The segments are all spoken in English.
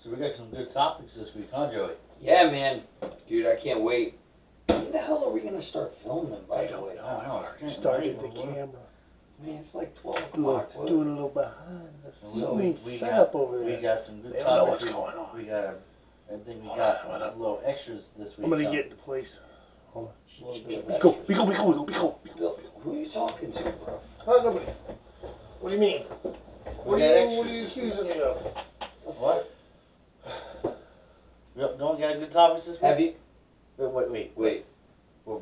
So we got some good topics this week, huh, Joey? Yeah, man. Dude, I can't wait. When the hell are we going to start filming, by the way? I've already started the camera. Man, it's like 12 o'clock. Look, doing a little behind the We scenes setup over there. We got some good They topics. don't know what's going on. We got, I think we got a little extras this week. I'm gonna get into place. Hold A little bit on. of Be cool, extra. be cool, be cool, be cool, be cool. Bill, who are you talking to, bro? Oh, nobody. What do you mean? What got are extras you this accusing me of? What? Yep, don't we got good topics this week? Have you? Wait. Were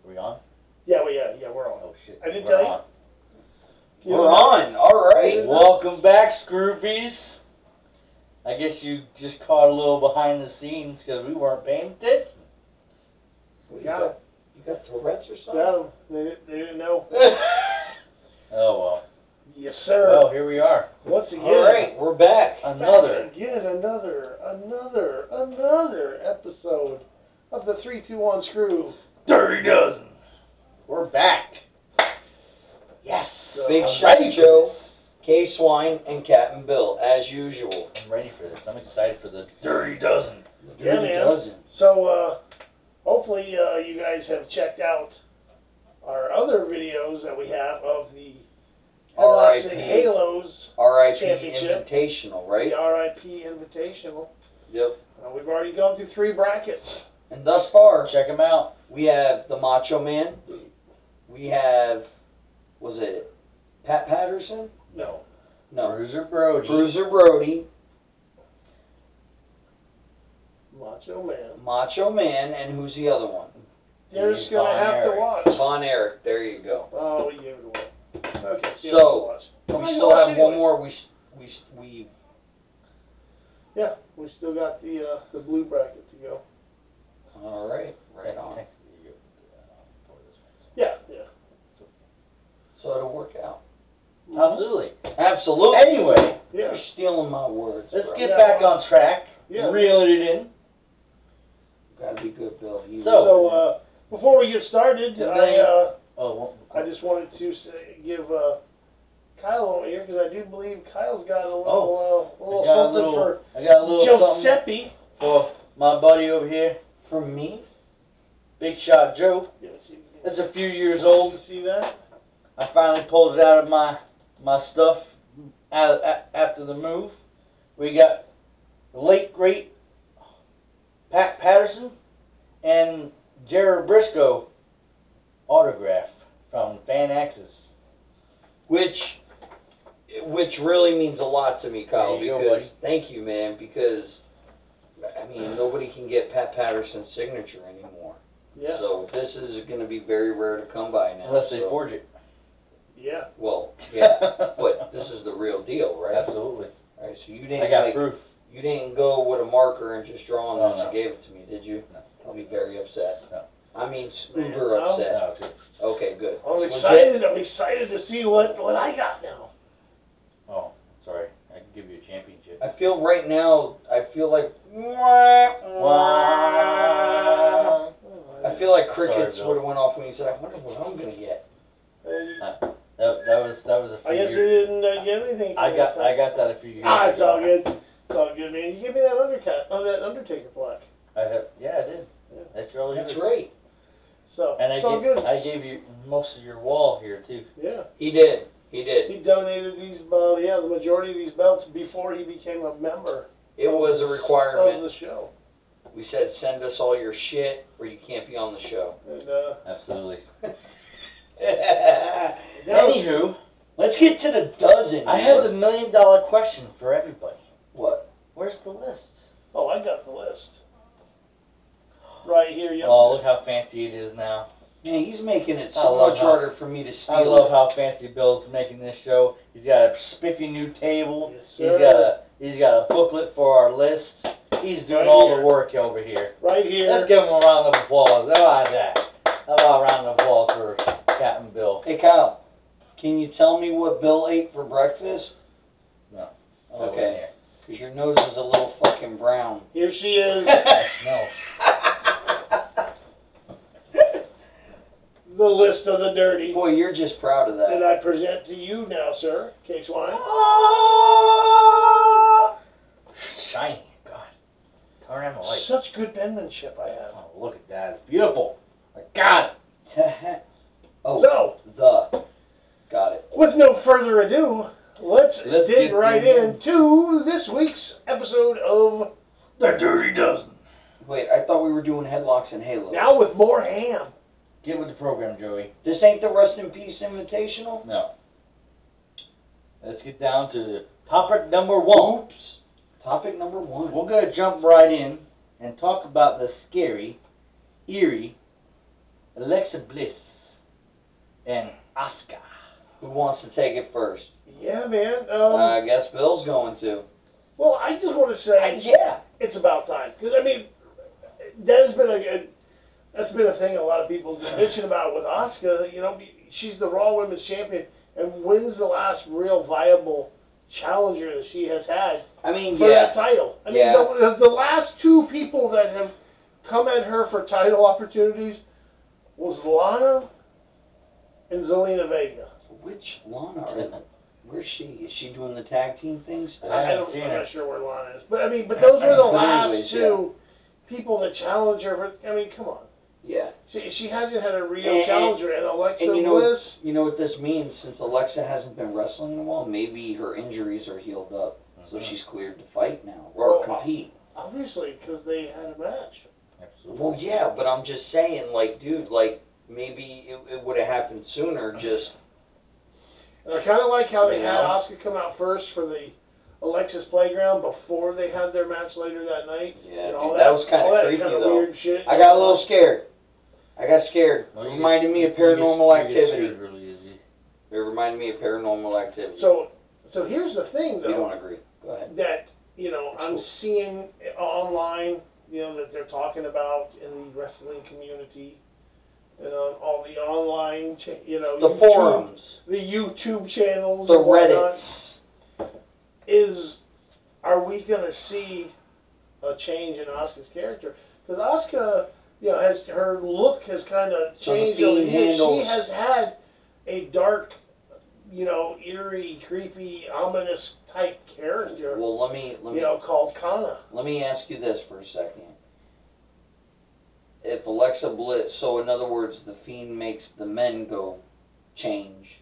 we on? Yeah, we're on. Oh shit. I didn't We're tell you. on. We're on. All right. Welcome back, Scroopies. I guess you just caught a little behind the scenes because we weren't paying attention. What, Got him. You got Tourette's or something? Got them. They didn't know. Oh well. Yes, sir. Well, here we are. Once again. All right, we're back. Another. Again, another episode of the 321 Screw. Dirty Dozen. We're back. Yes. Big I'm Shot ready for Joe, this. K-Swine, and Captain Bill, as usual. I'm ready for this. I'm excited for the Dirty Dozen. Yeah, Dirty man. Dozen. So, hopefully, you guys have checked out our other videos that we have of the Headlocks and Halos R.I.P. Championship. Invitational, right? The RIP Invitational. Yep. We've already gone through 3 brackets. And thus far, Check them out. we have the Macho Man. We have, was it Pat Patterson? No. No. Bruiser Brody. Bruiser Brody, Macho Man. and who's the other one? They're just going to Von have Erich. to watch. Von Erich. There you go. Oh, we gave it away. Okay, So, you have to watch. We Well, still watch have one anyways. more. We Yeah, we still got the blue bracket to go. all right, right on. Yeah. So it'll work out. Absolutely. Absolutely. Anyway, Yeah. You're stealing my words. let's bro. get Yeah, back well, on track. yeah, Reel it in. Gotta be good, Bill. So, before we get started, I I just wanted to give Kyle over here because I do believe Kyle's got a little something for I got a little something Giuseppe. for my buddy over here, from me. Big Shot Joe. Yeah, see, That's a few years to old. see that. I finally pulled it out of my stuff after the move. We got the late great Pat Patterson and Jared Briscoe autograph from Fan Axis. Which really means a lot to me, Kyle, There you go, because thank you, man, because I mean nobody can get Pat Patterson's signature anymore. Yeah. So this is going to be very rare to come by now. Unless they so, forge it. Yeah. well, yeah, but this is the real deal, right? Absolutely. All right, so you I didn't got proof. you didn't go with a marker and just draw on No, this no. and gave it to me, did you? No. I'll be very upset. No. I mean, uber No. upset. No, it's good. Okay, good. I'm It's excited. legit. I'm excited to see what I got now. Oh, sorry. I can give you a championship. I feel right now. I feel like. I feel like crickets Sorry, Bill. would have went off when he said, "I wonder what I'm gonna get." That was a few I guess years. you didn't get anything. I got that a few years ago. It's all good. It's all good, man. You gave me that that Undertaker plaque. I did. Yeah. That's really That's good. right. So And it's all good. I gave you most of your wall here too. Yeah. He did. He did. He donated these, the majority of these belts before he became a member. It was a of requirement. the show. We said, "Send us all your shit, or you can't be on the show." And, Absolutely. that was- Anywho, Let's get to the dozen. I have the $1 million question for everybody. What? Where's the list? oh, I got the list right here. Yep. Oh, look how fancy it is now. Man, he's making it I so love much how- harder for me to steal. I love how fancy Bill's making this show. He's got a spiffy new table. Yes, He's sir. got a booklet for our list. He's doing Right all here. the work over here. Right here. Let's give him a round of applause. How about that? How about a round of applause for Captain Bill? Hey, Kyle, can you tell me what Bill ate for breakfast? No. Okay. Because your nose is a little fucking brown. Here she is. That smells. The list of the dirty. Boy, you're just proud of And that. I present to you now, sir, K-Swine. Shiny. Turn on the light. Such good penmanship I have. Oh, look at that. It's beautiful. My God. Oh, So, got it. with no further ado, let's dig get right into this week's episode of The Dirty Dozen. Wait, I thought we were doing headlocks and halos. Now with more ham. Get with the program, Joey. This ain't the Rest in Peace Invitational? No. Let's get down to topic number 1. Oops. Topic number 1. We're going to jump right in and talk about the scary, eerie Alexa Bliss and Asuka. Who wants to take it first? Yeah, man. I guess Bill's going to. Well, I just want to say, Yeah. it's about time. Because, I mean, that has been that's been a thing a lot of people have been bitching about with Asuka. You know, she's the Raw Women's Champion. And when's the last real viable challenger that she has had for that title? I mean, the last 2 people that have come at her for title opportunities was Lana and Zelina Vega. Which Lana where's she? Is she doing the tag team thing still? I'm I'm not sure where Lana is. But, I mean, those were the last anyways, 2 people that challenge her for, I mean, come on. Yeah. She hasn't had a real challenger, and Alexa and Bliss. You know what this means? Since Alexa hasn't been wrestling in a while, maybe her injuries are healed up, so she's cleared to fight now or compete. Obviously, because they had a match. Absolutely. Well, yeah, but I'm just saying, like, dude, like maybe it would have happened sooner. Just And I kind of like how they had Asuka come out first for the Alexa's Playground before they had their match later that night. Yeah, and all dude, that was kind of creepy though. Weird shit. I got a little scared. I got scared. Well, It reminded me of Paranormal Activity. Really easy. It reminded me of Paranormal Activity. So here's the thing, though. You don't agree? Go ahead. That I'm cool. seeing online, that they're talking about in the wrestling community, and on all the online, The YouTube, forums, the YouTube channels, the and whatnot, Reddits. Are we gonna see a change in Asuka's character? Because Asuka, her look has kind of changed over the years. She has had a dark, eerie, creepy, ominous type character. Well, let me called Kana. let me ask you this for a second. If Alexa Bliss, so in other words, the Fiend makes the men go change,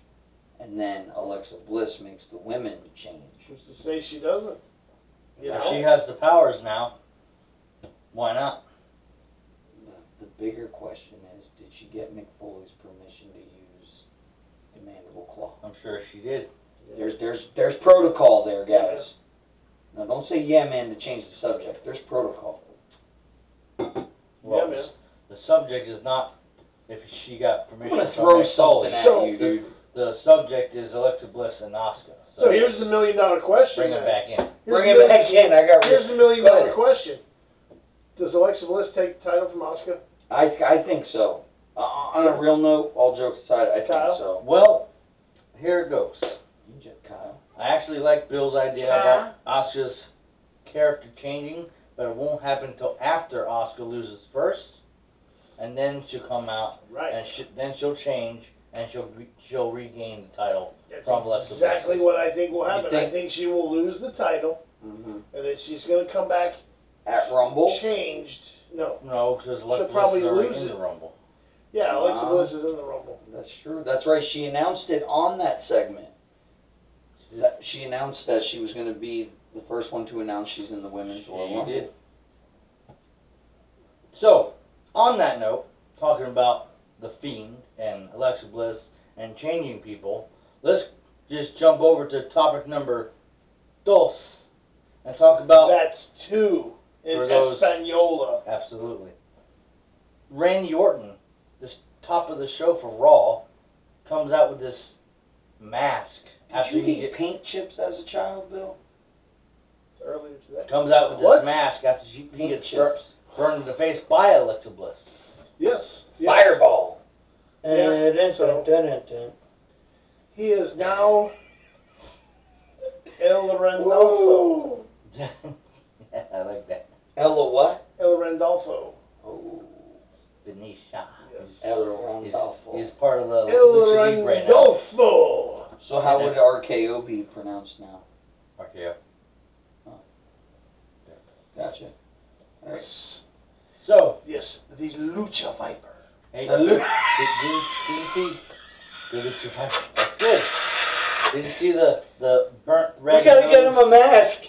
and then Alexa Bliss makes the women change. Who's to say she doesn't? If she has the powers now, why not? The bigger question is, did she get Mick Foley's permission to use the mandible claw? I'm sure she did. There's protocol there, guys. Now don't say yeah, man, to change the subject. There's protocol. Well, man. The subject is not if she got permission. I'm gonna from throw Mick Foley. something at you, dude. The subject is Alexa Bliss and Asuka. So here's the $1 million question. Bring it back in. Bring it back in. Here's the $1 million question. Does Alexa Bliss take the title from Asuka? I think so. On a real note, all jokes aside, I think so. Well, here it goes. Kyle. I actually like Bill's idea about Asuka's character changing, but it won't happen until after Asuka loses first, and then she'll come out, Right. and then she'll change, and she'll regain the title That's from Alexa exactly Bliss. what I think will happen. think- I think she will lose the title, Mm-hmm. and then she's going to come back At Rumble. changed. No. No, because Alexa She'll probably Bliss is already lose in it. the Rumble. Yeah, Alexa Bliss is in the Rumble. That's true. That's right. She announced it on that segment. She announced that she was going to be the first one to announce she's in the women's Royal She Rumble. did. So, on that note, talking about the Fiend and Alexa Bliss and changing people, let's just jump over to topic number 2 and talk about... That's 2 in For those- Española. Absolutely. Randy Orton, the top of the show for Raw, comes out with this mask. Did you eat paint chips as a child, Bill? Earlier today. Comes out with this What? mask after he Paint gets chips. burned in the face by Alexa Bliss. Yes. Fireball. Yeah, so- He is now El Randolfo. Yeah, I like that. Ella what? El Randolfo. Oh. Benicia. Yes. Ella Randolfo. He's part of the El Lucha Libre now. Randolfo. So how would RKO be pronounced now? RKO. Gotcha. Yes. So, Yes, the Lucha Viper. hey, The did you see the Lucha Viper? That's good. Did you see the burnt red? We gotta get him a nose? mask.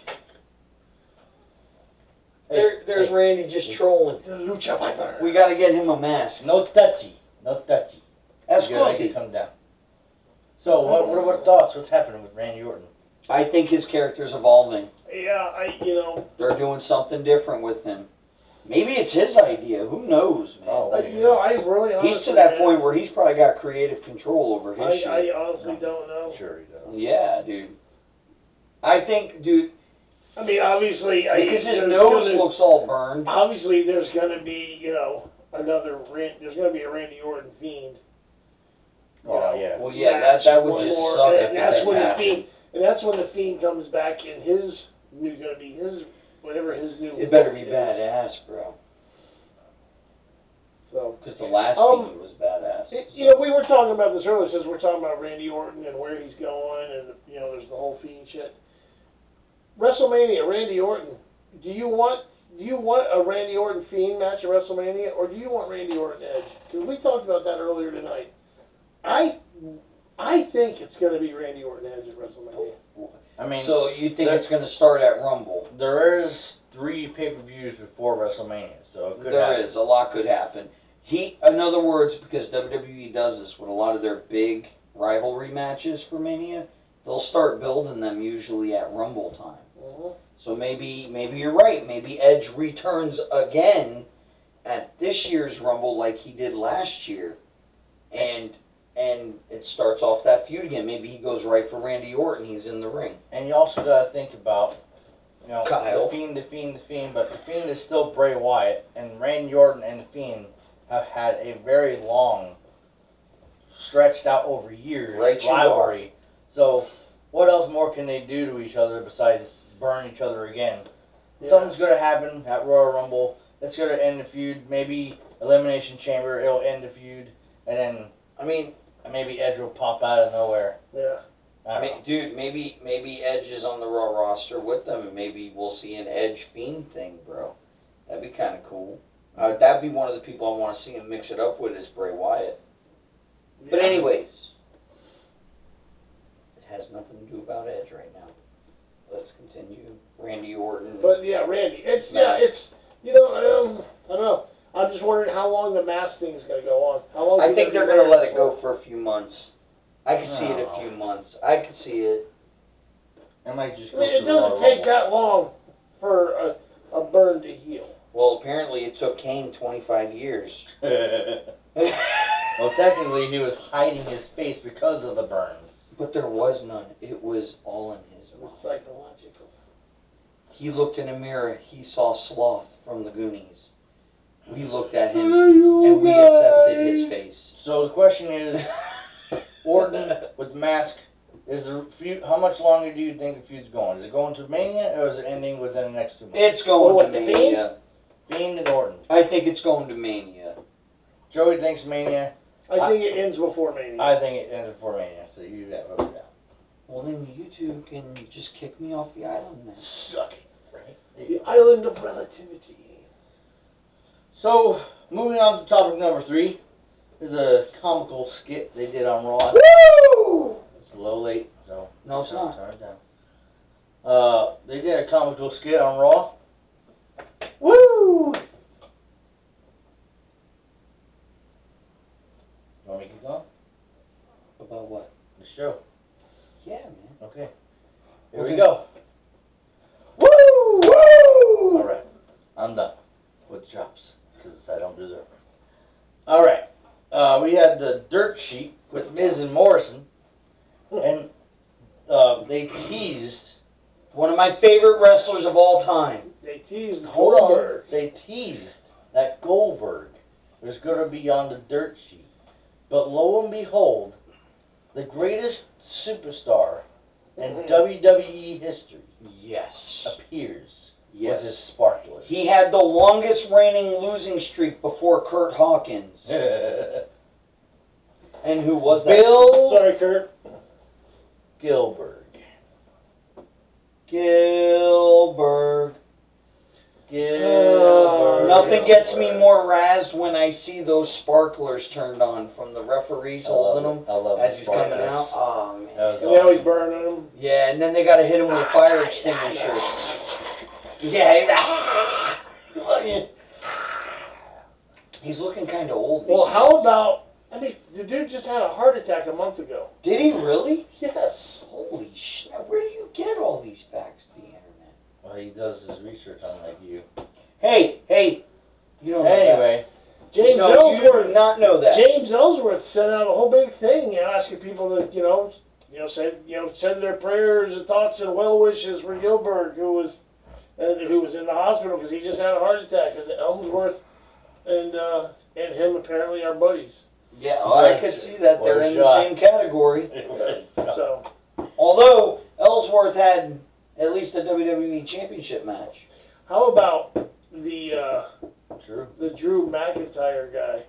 Hey, There's hey, Randy just trolling. The Lucha Viper. We gotta get him a mask. no touchy. No touchy. That's You gotta make it come down. So, what are thoughts? What's happening with Randy Orton? I think his character's evolving. Yeah, They're doing something different with him. Maybe it's his idea. Who knows, man? Oh, I really honestly, He's to that point where he's probably got creative control over his shit. I honestly don't know. Sure he does. Yeah, dude. I think, dude, I mean, obviously, because his there's nose gonna- looks all burned. Obviously, there's going to be, there's going to be a Randy Orton Fiend. Oh, yeah. Well, yeah, match that would one just more, suck and if that's that when the happened. Fiend, and that's when the Fiend comes back, and his new going to be his whatever his new. It better be look is. badass, bro. So, Because the last Um, Fiend was badass. we were talking about this earlier, since we're talking about Randy Orton and where he's going, and there's the whole Fiend shit. WrestleMania, Randy Orton. Do you want a Randy Orton Fiend match at WrestleMania, or do you want Randy Orton Edge? Because we talked about that earlier tonight. I think it's going to be Randy Orton Edge at WrestleMania. I mean, So you think it's going to start at Rumble? there is 3 pay-per-views before WrestleMania, so it could There happen. is. A lot could happen. In other words, because WWE does this with a lot of their big rivalry matches for Mania, they'll start building them usually at Rumble time. So maybe you're right. Maybe Edge returns again at this year's Rumble like he did last year, and it starts off that feud again. Maybe he goes right for Randy Orton. He's in the ring. And you also got to think about, Kyle. the Fiend, but the Fiend is still Bray Wyatt, and Randy Orton and the Fiend have had a very long, stretched out over years Right, you rivalry. So, what else more can they do to each other besides burn each other again? Yeah. Something's going to happen at Royal Rumble. It's going to end the feud. Maybe Elimination Chamber, it'll end the feud, and then maybe Edge will pop out of nowhere. Yeah. I don't know. Dude, maybe Edge is on the Raw roster with them, and maybe we'll see an Edge Fiend thing, bro. That'd be kind of cool. That'd be one of the people I want to see him mix it up with is Bray Wyatt. But Yeah. anyways, it has nothing to do about Edge right now. Let's continue. Randy Orton. But yeah, Randy. It's Mask. I don't know. I'm just wondering how long the mask thing's going to go on. How long? I think they're going to let it go for a few months. I can see it a No. few months. I can see it. It might just I go mean, it through the doesn't Royal take Rumble. that long for a burn to heal. Well, apparently it took Kane 25 years. Well, technically, he was hiding his face because of the burns. But there was none. It was all in his It was mind. psychological. He looked in a mirror. He saw Sloth from the Goonies. We looked at him and we accepted his face. So the question is, Orton with the mask, is the feud? How much longer do you think the feud's going? Is it going to Mania, or is it ending within the next 2 months? It's going what, to the Mania. Fiend and Orton. I think it's going to Mania. Joey thinks Mania. I think it ends before Mania. I think it ends before Mania. So you got voted down. Well, then you two can just kick me off the island then. Suck it, right? The island of relativity. So moving on to topic number 3, is a comical skit they did on Raw. Woo! It's a little late, so No, it's not. turn it down. They did a comical skit on Raw. Woo! You want me to keep going? About what? The show. Yeah, man. Okay. Here Okay. we go. Woo! Woo! Alright. I'm done with the drops. Because I don't deserve it. Alright. We had the dirt sheet with Miz and Morrison. And they teased. One of my favorite wrestlers of all time. They teased Hold on. Goldberg. They teased that Goldberg was going to be on the dirt sheet. But lo and behold, the greatest superstar in WWE history Yes. appears with his Yes. sparklers. He had the longest reigning losing streak before Kurt Hawkins. And who was that? Bill Sorry, Kurt. Gilbert. Gilbert. Gilbert. Nothing gets me more razzed when I see those sparklers turned on from the referees holding them as he's coming out. Oh, man. And they always burning them. Yeah, and then they got to hit him with a fire extinguisher. Yeah, he's looking kind of old. Well, how about, I mean, the dude just had a heart attack a month ago. Did he really? Yes. Holy shit. Where do you get all these facts, the internet? Well, he does his research unlike you. Hey, you don't know Anyway, James that. No, you Ellsworth. do not know that. James Ellsworth sent out a whole big thing, asking people to, send their prayers and thoughts and well wishes for Gilbert, who was in the hospital because he just had a heart attack. Because Ellsworth and him apparently are buddies. Yeah, I could see that they're in the same category. So, although Ellsworth had at least a WWE Championship match. how about the true. the Drew McIntyre guy?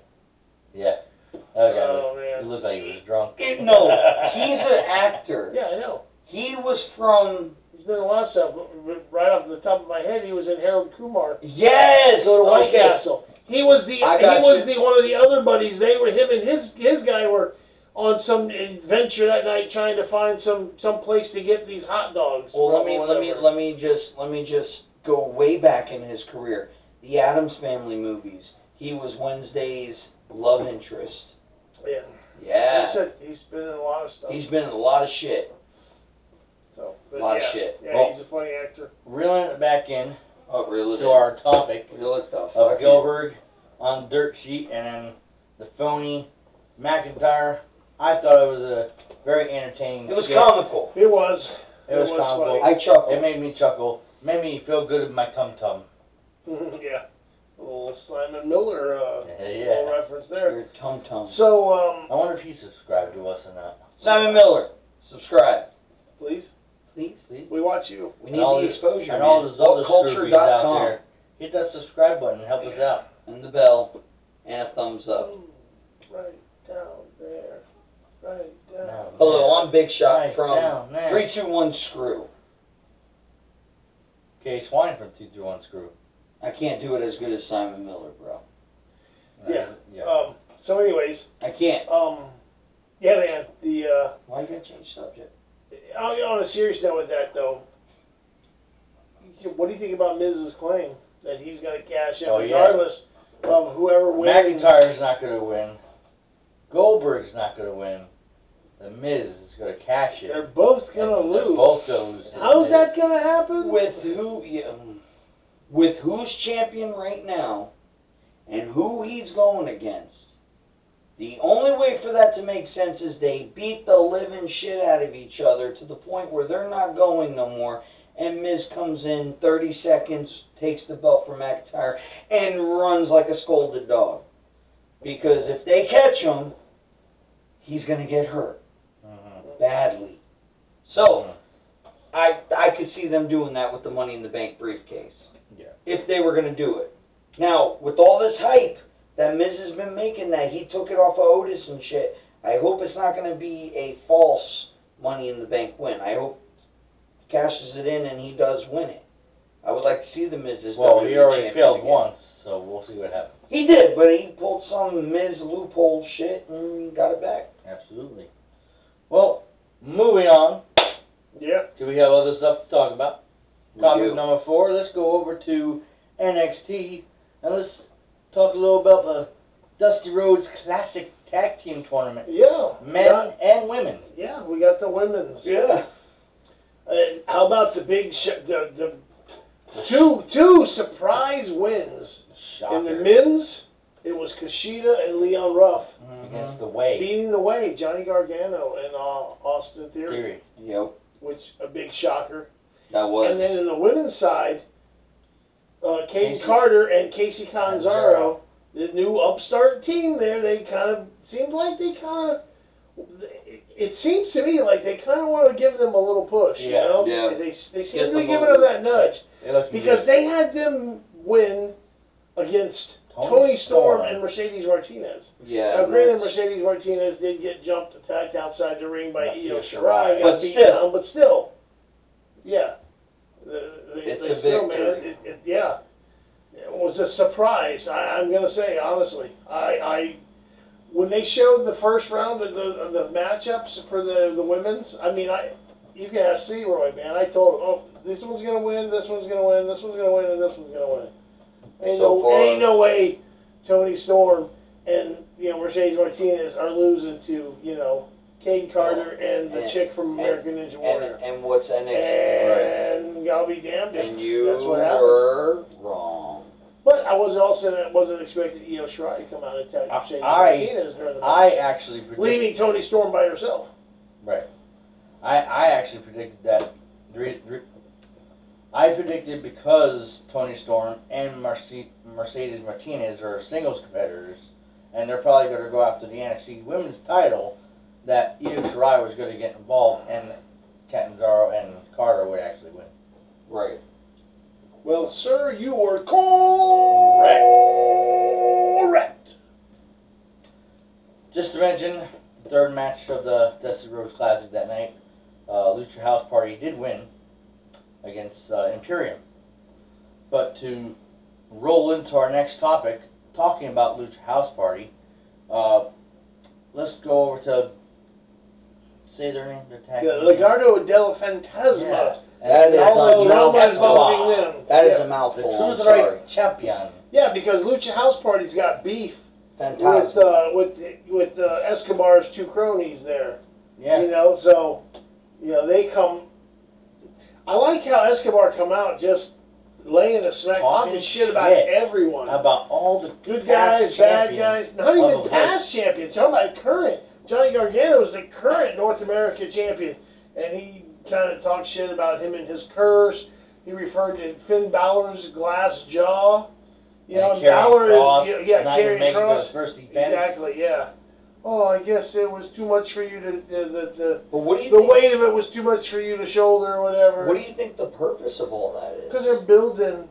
Yeah. That guy Oh, man. he looked like he was drunk. No, he's an actor. Yeah, I know. He was from... He's been in a lot of stuff. Right off the top of my head, he was in Harold Kumar. Yes! Go to White Okay. Castle. He was one of the other buddies. They were him and his guy were on some adventure that night trying to find some place to get these hot dogs. Well, from or let me just go way back in his career. The Addams Family movies. He was Wednesday's love interest. Yeah. Yeah. He said he's been in a lot of stuff. He's been in a lot of shit. So, A lot of shit. Yeah, Well, he's a funny actor. Reeling it back in Oh, really? to our topic Reel it the of fuck in. Gilbert on Dirt Sheet and then the phony McIntyre. I thought it was a very entertaining It was skit. comical. It was. It was comical. funny. I chuckled. It made me chuckle. Made me feel good in my tum-tum. Yeah. A little Simon Miller Yeah. little reference there. Your tum-tum. So, I wonder if he subscribed to us or not. Simon Miller, subscribe. please, Please. Please. we watch you. We need And all the the- exposure, And man. all those other screwbies out Whatculture.com. there. Hit that subscribe button and help us out. And the bell. And a thumbs up. Right down there. Right down. No. Hello, I'm Big Shot Right from down there. 321SCREW. Okay, Swine from 231SCREW. I can't do it as good as Simon Miller, bro. Yeah. Yeah. So, anyways, I can't. yeah, man. The Why you gotta change subject? on a serious note with that though, what do you think about Miz's claim that he's going to cash out Oh, yeah. regardless of whoever wins? McIntyre's not going to win. Goldberg's not going to win. The Miz is going to cash it. They're both going to And they're lose. both going to lose. to the How's that Miz. going to happen? With who? Yeah, with who's champion right now, and who he's going against. The only way for that to make sense is they beat the living shit out of each other to the point where they're not going no more. And Miz comes in 30 seconds, takes the belt from McIntyre, and runs like a scolded dog. Because if they catch him, he's going to get hurt badly. So, I could see them doing that with the Money in the Bank briefcase. Yeah. If they were going to do it. Now, with all this hype that Miz has been making, that he took it off of Otis and shit, I hope it's not going to be a false Money in the Bank win. I hope he cashes it in and he does win it. I would like to see the Miz as Well, WWE he already champion failed again. once, so we'll see what happens. He did, but he pulled some Miz loophole shit and got it back. Absolutely. Well, moving on. Yeah. Do we have other stuff to talk about? We Topic do. number 4. Let's go over to NXT and let's talk a little about the Dusty Rhodes Classic Tag Team Tournament. Yeah. Men and women. Yeah, we got the women's. Yeah. How about the big the two surprise wins Shocker. in the men's? It was Kushida and Leon Ruff Against the Way. beating the way Johnny Gargano and Austin Theory, Yep. which a big shocker. That was. And then in the women's side, Kate Casey- Carter and Casey Canzaro, the new upstart team there, they kind of seemed like it seems to me like they kind of want to give them a little push, Yeah. you know? Yeah. They seem Get to be them giving over. them that nudge. They look Because good. they had them win against Tony Storm and Mercedes Martinez. Yeah. Now, granted, that's- Mercedes Martinez did get jumped, attacked outside the ring by By Io Io Shirai, Shirai. got But beat still. down, but still, yeah. It's They a still, victory. man, yeah. was a surprise. I'm gonna say honestly, when they showed the first round of the matchups for the women's, I mean, you can ask Leroy, man. I told him, oh, this one's gonna win, this one's gonna win, this one's gonna win, and this one's gonna win. Ain't no way Tony Storm and Mercedes Martinez are losing to Cade Carter and the chick from American Ninja Warrior. And what's NXT? And I'll be damned if And you that's what happens. were wrong. But I wasn't expecting Io Shirai to come out and attack Mercedes Martinez during the match. I actually predicted, leaving Tony Storm by herself. right. I actually predicted that. I predicted because Tony Storm and Mercedes Martinez are singles competitors, and they're probably going to go after the NXT Women's title, that Io Shirai was going to get involved, and Catanzaro and Carter would actually win. Right. Well, sir, you were correct. Just to mention, the third match of the Dusty Rhodes Classic that night, Lucha House Party did win against Imperium. But to roll into our next topic, talking about Lucha House Party, let's go over to, say their name, their tag name. Legado della Fantasma. Yeah. That is all the drama Escobar, involving them. That is Yeah. a the mouthful. I'm sorry. Cruiserweight Champion. Yeah, because Lucha House Party's got beef Fantastic. with Escobar's two cronies there. Yeah. So they come. I like how Escobar come out just laying the smack, talking shit about everyone. About all the Good past guys, bad champions guys. Not of even the past champions. Talking about current. Johnny Gargano is the current North American champion, and he kind of talked shit about him and his curse. He referred to Finn Balor's glass jaw. And Balor is carrying cross. First defense. Exactly. Yeah. Oh, I guess it was too much for you to But what do you the think, weight of it was too much for you to shoulder or whatever. what do you think the purpose of all that is? Because they're building.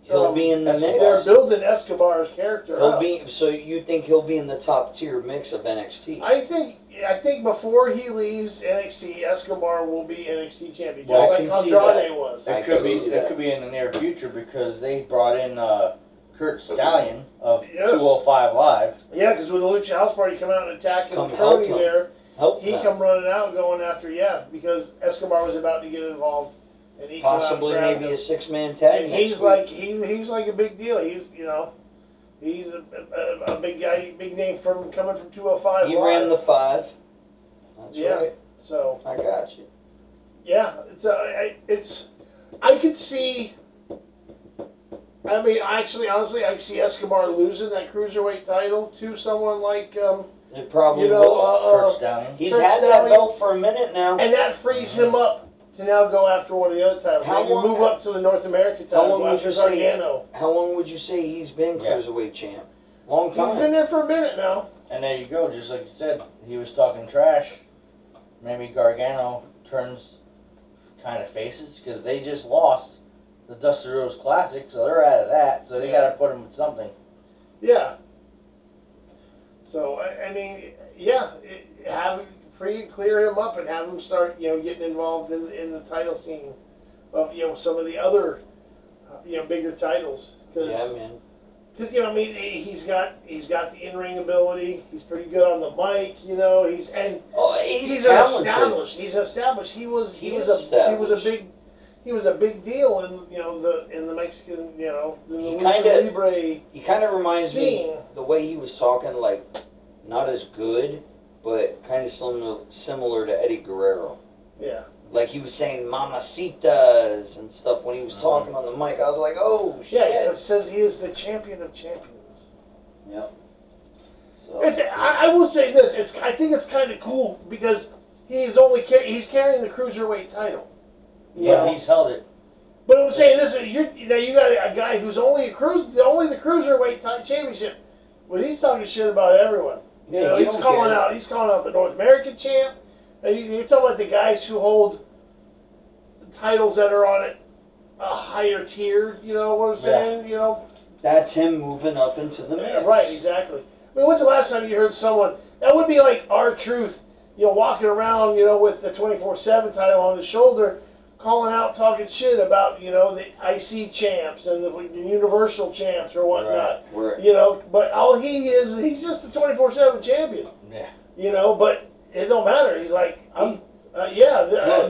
He'll be in the Escobar. They're mix. building Escobar's character He'll up. be. So you think he'll be in the top tier mix of NXT? I think before he leaves NXT, Escobar will be NXT champion, Well, just I like can see Andrade was. I It could can be. see that. It could be in the near future because they brought in Kurt Stallion of Yes. 205 Live. Yeah, because when the Lucha House Party come out and attack Come the help crony him. there, Help he them. come running out going after because Escobar was about to get involved, and he Possibly come out and maybe a grabbed 6-man tag. him. And next he's week. like he's like a big deal. He's a big guy, big name coming from 205. He Live. ran the 5. That's Yeah. right. So I got you. yeah, it's I could see. I mean, honestly, I could see Escobar losing that cruiserweight title to someone like It probably you know, will. Kurt Stallion. He's Kurt had Stallion. that belt for a minute now. and that frees him up to now go after one of the other titles. How Maybe long- move up to the North American how title. long Go would after you say- Gargano. How long would you say he's been Yeah. cruiserweight champ? Long He's time. been there for a minute now. And there you go, just like you said, he was talking trash. Maybe Gargano turns kind of faces because they just lost the Dusty Rhodes Classic, so they're out of that. So they Yeah. got to put him with something. Yeah. So I mean, yeah, clear him up and have him start getting involved in the title scene of some of the other bigger titles Yeah, because. man. Because I mean, he's got the in-ring ability. He's pretty good on the mic. He's He's established. talented. He's established. He was He a is big deal in the Mexican the He Lucha kinda- Libre He kind of reminds me scene. the way he was talking, like not as good, but kind of similar to Eddie Guerrero. Yeah. Like he was saying "mamacitas" and stuff when he was talking on the mic. I was like, "Oh shit!" Yeah, it says he is the champion of champions. Yep. So I will say this: I think it's kind of cool because he's carrying the cruiserweight title. Yeah, he's held it. But I'm saying this: you got a guy who's only the cruiserweight championship, but he's talking shit about everyone. Yeah, you he's don't calling care. out. He's calling out the North American champ. And you're talking about the guys who hold titles that are on a higher tier. You know what I'm saying? that's him moving up into the mix. Right, exactly. I mean, when's the last time you heard someone that would be like R-Truth, walking around, with the 24/7 title on his shoulder, calling out, talking shit about, you know, the IC champs and the Universal champs or whatnot. Right. You know, but all he is, he's just a 24/7 champion. Yeah. You know, but it don't matter. He's like,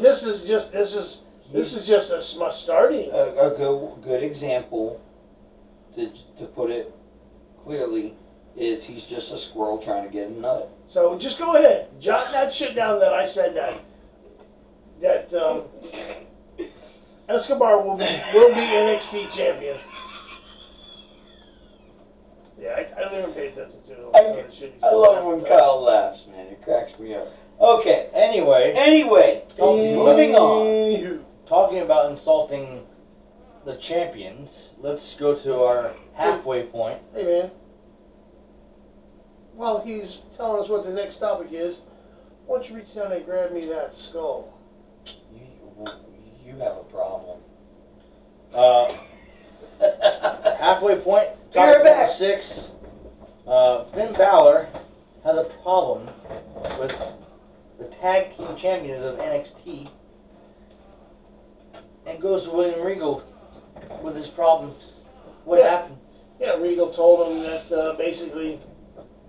this is just a starting. A good example, to put it clearly, is he's just a squirrel trying to get a nut. So just go ahead, jot that shit down that I said that Escobar will be NXT champion. Yeah, I don't even pay attention to it. I love when Kyle laughs, man. It cracks me up. Okay. Anyway, moving on. Talking about insulting the champions, let's go to our halfway point. Hey, man. While he's telling us what the next topic is, why don't you reach down and grab me that skull? You have a problem. Halfway point. Be right Topic back. number 6. Finn Balor has a problem with the tag team champions of NXT and goes to William Regal with his problems. What happened? Yeah, Regal told him that basically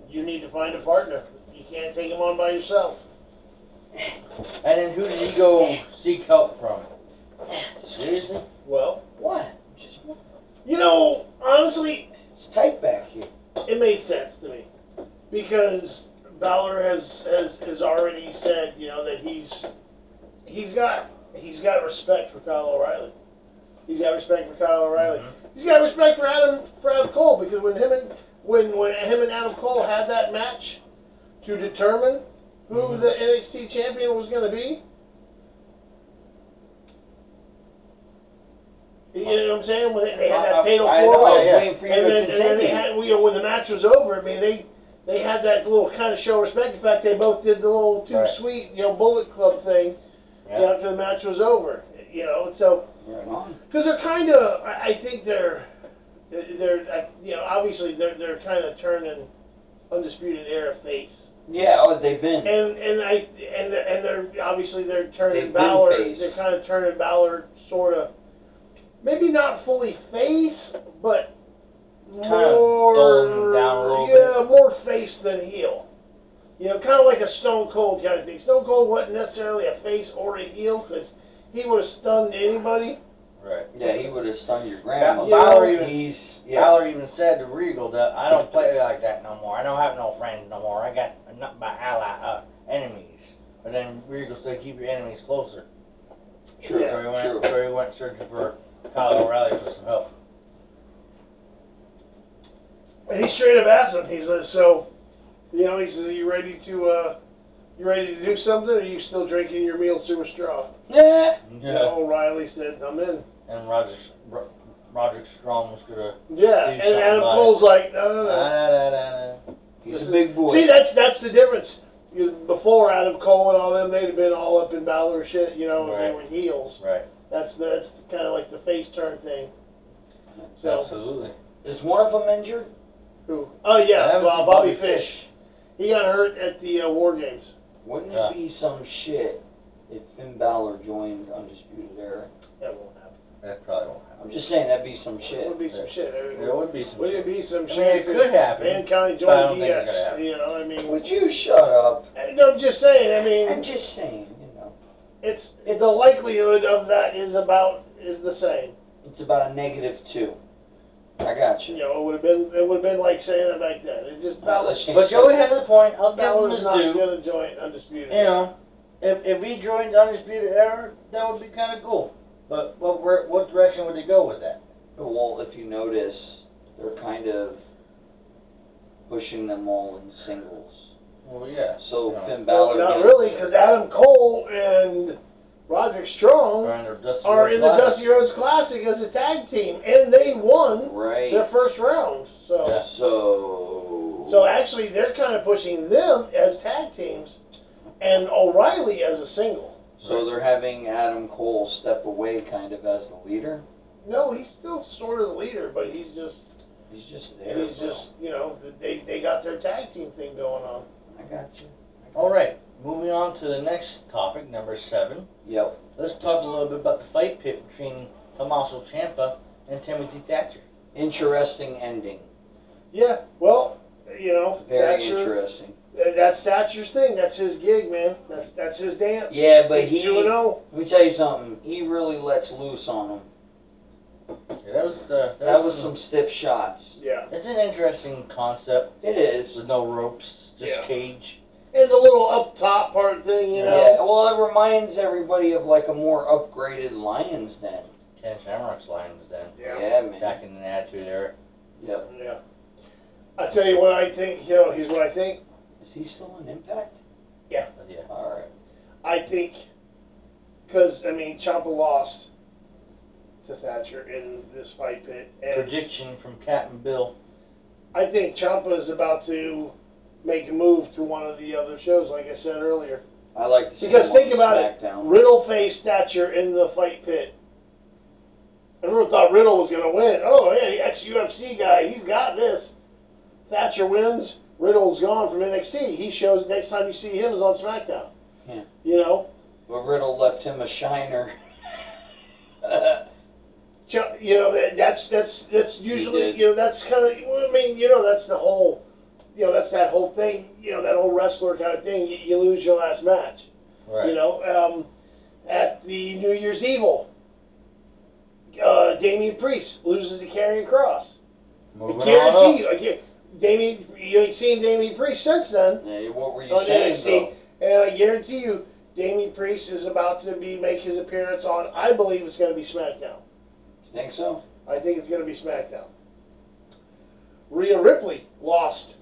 you need to find a partner. You can't take him on by yourself. And then who did he go seek help from? Seriously? Well, What? you know, honestly, It's tight back here. it made sense to me because Balor has already said, you know, that he's got respect for Kyle O'Reilly. He's got respect for Kyle O'Reilly. Mm-hmm. He's got respect for Adam Cole because when him and Adam Cole had that match to determine who the NXT champion was going to be. You know what I'm saying? When they had that fatal I know, four-way. I was waiting for you to And then continue. they had, you know, when the match was over, I mean, they had that little kind of show respect. In fact, they both did the little too sweet, you know, Bullet Club thing after the match was over. You know, so Right on. because they're kind of, I think they're, you know, obviously they're kind of turning Undisputed Era face. Yeah, they've been. And they're obviously they're turning They've been Balor. face. They're kind of turning Balor sort of, maybe not fully face, but Kind of dull him down a little bit. more face than heel. You know, kind of like a Stone Cold kind of thing. Stone Cold wasn't necessarily a face or a heel because he would have stunned anybody. Right. Yeah, he would have stunned your grandma. Balor even said to Regal that I don't play like that no more. I don't have no friends no more. I got nothing but enemies. But then Regal said, keep your enemies closer. True. So he went searching for Kyle O'Reilly for some help. And he straight up asked him. He says, "So, you know," he says, "Are you ready to do something? Or are you still drinking your meal through a straw?" Yeah. You know, O'Reilly said, "I'm in." And Roderick Strong was gonna. Yeah, do and something Adam like- Cole's like, "No." He's a big boy. See, that's the difference. Because before Adam Cole and all them, they'd have been all up in Balor shit, you know, if they were heels. Right. That's kind of like the face turn thing. So, Absolutely. Is one of them injured? who? Oh yeah, That was Bobby Fish. He got hurt at the War Games. Wouldn't Yeah. it be some shit if Finn Balor joined Undisputed Era? That won't happen. That probably won't happen. I'm just saying that'd be some It shit. would be some shit. There would be some. Would shit. it be some I mean, shit? it could happen, Mankind but I joined don't think it's gonna DX. happen. You know, I mean, Would you shut up? no, I'm just saying. I mean, I'm just saying, you know. it's the likelihood of that is the same. It's about a -2. I got You you. know, it would have been like saying it back then. It just Let's change But Joey has a point. I'll give him Balor's his not due. gonna join Undisputed. You know, if he joined Undisputed Era, that would be kind of cool. But what direction would they go with that? Well, if you notice, they're kind of pushing them all in singles. Well, yeah. So you know, Finn Well, Balor not gets- really, because Adam Cole and Roderick Strong or in the Dusty are Rhodes in the Classic. Dusty Rhodes Classic as a tag team, and they won Right. their first round. So, Yeah. So actually, they're kind of pushing them as tag teams, and O'Reilly as a single. So they're having Adam Cole step away kind of as the leader? No, he's still sort of the leader, but he's just there. bro. you know, they got their tag team thing going on. I got you. All right. Moving on to the next topic, number 7. Yep. let's talk a little bit about the fight pit between Tommaso Ciampa and Timothy Thatcher. Interesting ending. Yeah, well, you know, Very Thatcher, interesting. that's Thatcher's thing. That's his gig, man. That's his dance. Yeah, but He's 2-0. let me tell you something. He really lets loose on him. Yeah, That was some stiff shots. Yeah. It's an interesting concept It is. with no ropes, just Yeah. cage. And the little up top part thing, you know. Yeah, well, it reminds everybody of like a more upgraded Lion's Den. Ken Shamrock's Lions Den. Yeah, man. Back in the Attitude Era. Yep. Yeah. I tell you what I think, you know, here's what I think. Is he still on Impact? Yeah. All right. I think, because, I mean, Ciampa lost to Thatcher in this fight pit. And Prediction from Captain Bill. I think Ciampa is about to make a move to one of the other shows, like I said earlier. I like to see Because him on think about it, SmackDown. Riddle faced Thatcher in the fight pit. Everyone thought Riddle was going to win. Oh, yeah, the ex-UFC guy, he's got this. Thatcher wins, Riddle's gone from NXT. He shows next time you see him is on SmackDown. Yeah. You know? But Riddle left him a shiner. You know, that's usually, did. you know, that's kind of, I mean, you know, that's the whole, you know, that's that whole thing, you know, that whole wrestler kind of thing. You lose your last match. Right. You know, at the New Year's Evil, Damian Priest loses to Karrion Kross. Moving I guarantee on up. you ain't seen Damian Priest since then Yeah, what were you on saying, NXT, and I guarantee you, Damian Priest is about to make his appearance on, I believe it's going to be SmackDown. You think so? I think it's going to be SmackDown. Rhea Ripley lost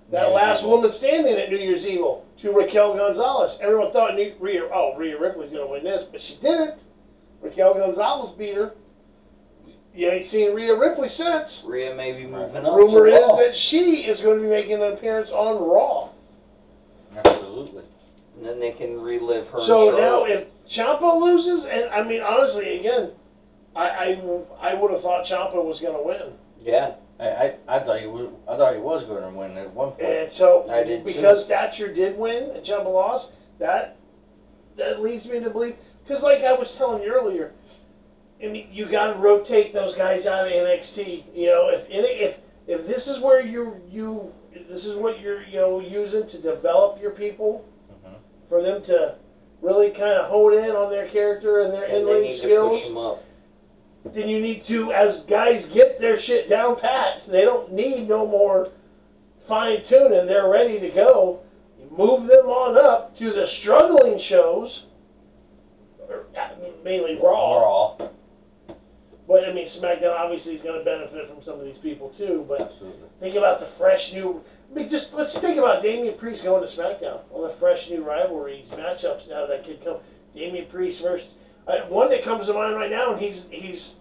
that New last Year's Evil. woman standing at New Year's Evil to Raquel Gonzalez. Everyone thought Rhea Ripley's going to win this, but she didn't. Raquel Gonzalez beat her. You ain't seen Rhea Ripley since. Rhea may be moving up. Rumor to is Raw. that she is going to be making an appearance on Raw. Absolutely. And then they can relive her. So and now, Charlotte. if Ciampa loses, and I mean honestly, again, I would have thought Ciampa was going to win. Yeah. I thought he was going to win at one point. And so, I did too. because Thatcher did win and Ciampa lost, that leads me to believe. Because, like I was telling you earlier, I mean, you got to rotate those guys out of NXT. You know, if this is where this is what you're using to develop your people, for them to really kind of hone in on their character and their And they in-ring need skills. to push them up. Then you need to, as guys get their shit down pat, they don't need no more fine tuning. They're ready to go. You move them on up to the struggling shows, mainly Raw. Raw. But I mean, SmackDown obviously is going to benefit from some of these people too. But Absolutely. think about the fresh new. I mean, just let's think about Damian Priest going to SmackDown. All the fresh new rivalries, matchups now that could come. Damian Priest versus one that comes to mind right now, and he's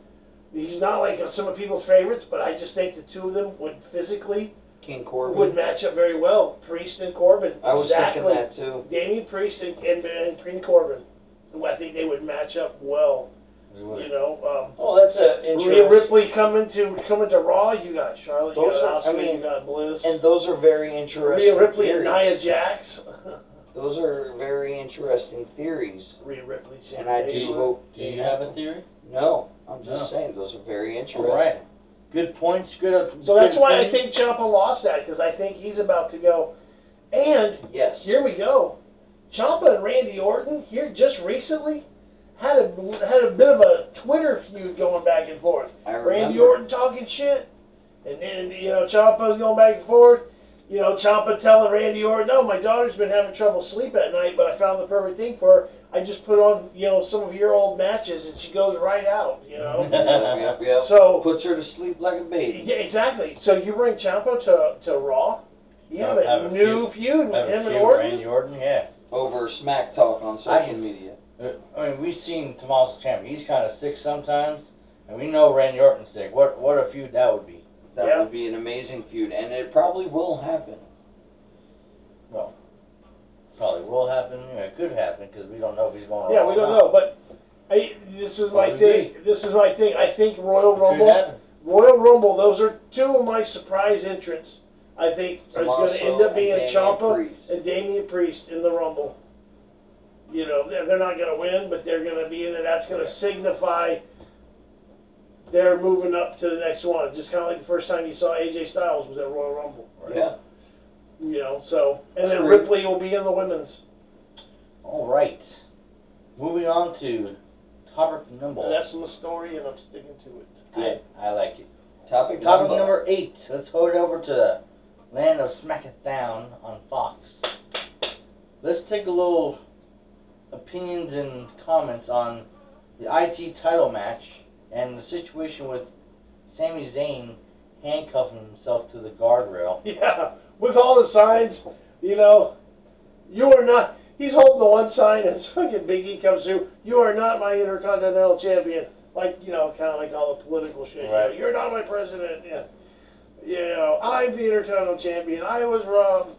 not like some of people's favorites, but I just think the two of them would physically King Corbin. would match up very well. Priest and Corbin. I was thinking that too. Damian Priest and King Corbin. I think they would match up well. We would. You know. Oh, that's a Rhea interesting. Ripley coming to Raw. You got Charlotte. You Those got are- I Asuka. mean, you got Bliss. And those are very interesting. Rhea Ripley and theories. Nia Jax. Those are very interesting theories. Rhea Ripley. And I Shayna do Baszler. hope. Do you have a theory? No, I'm just No. saying those are very interesting. All right. Good points. Good. So that's good why I opinions. think Ciampa lost that, because I think he's about to go. And Yes. here we go. Ciampa and Randy Orton here just recently had a bit of a Twitter feud going back and forth. I remember. Randy Orton talking shit, and then Ciampa was going back and forth. Ciampa telling Randy Orton, "No, my daughter's been having trouble sleep at night, but I found the perfect thing for her. I just put on some of your old matches, and she goes right out." Yep. So Puts her to sleep like a baby. yeah, exactly. So you bring Ciampa to Raw. You have a new feud with Have a him and feud, Orton. Randy Orton, yeah. Over smack talk on social media. I mean, we've seen Tommaso Ciampa. He's kind of sick sometimes, and we know Randy Orton's sick. What a feud that would be. That Yeah. would be an amazing feud, and it probably will happen. Well, probably will happen. It could happen because we don't know if he's going to Yeah, Raw we or don't not. know, but this is my Well, we thing. This is my thing. I think Royal Could Rumble, happen. Royal Rumble. Those are two of my surprise entrants. I think is going to Tommaso end up being and Damian Ciampa Priest. and Damian Priest in the Rumble. You know, they're not going to win, but they're going to be in it. That's going to signify they're moving up to the next one. Just kind of like the first time you saw AJ Styles was at Royal Rumble. Right? Yeah. You know, so, and then Ripley will be in the women's. All right. Moving on to topic number. That's my story, and I'm sticking to it. Good. I like it. Topic number 8. Let's hold it over to the land of Smackdown on Fox. Let's take a little opinions and comments on the IT title match and the situation with Sami Zayn handcuffing himself to the guardrail. Yeah, with all the signs, you know, you are not. He's holding the one sign as fucking Big E comes through. You are not my Intercontinental Champion. Like, you know, kind of like all the political shit. Right. You know, you're not my president. Yeah. You know, I'm the Intercontinental Champion. I was robbed.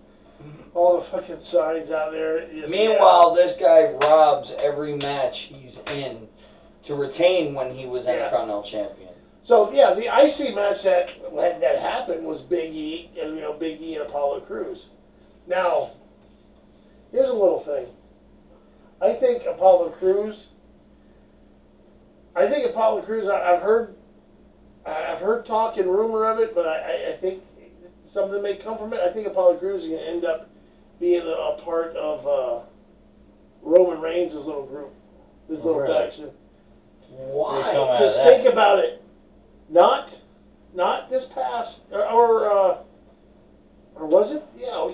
All the fucking signs out there. Meanwhile, this guy robs every match he's in to retain when he was Intercontinental Champion. So yeah, the IC match that happened was Big E and Big E and Apollo Crews. Now, here's a little thing. I think Apollo Crews. I've heard talk and rumor of it, but I think something may come from it. I think Apollo Crews is going to end up being a part of Roman Reigns' little group, his little faction. Why? Because think about it. Not this past, or was it? Yeah.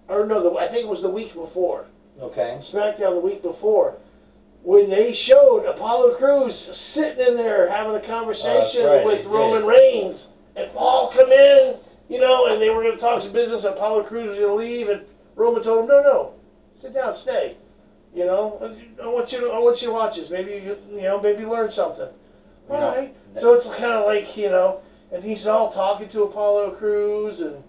Or no, I think it was the week before. Okay. SmackDown the week before. When they showed Apollo Crews sitting in there having a conversation with Roman Reigns, and Paul come in, and they were going to talk some business, and Apollo Crews was going to leave, and Roman told him, no, sit down, stay. I want you to watch this. Maybe maybe learn something. All right. So it's kind of like, and he's all talking to Apollo Crews, and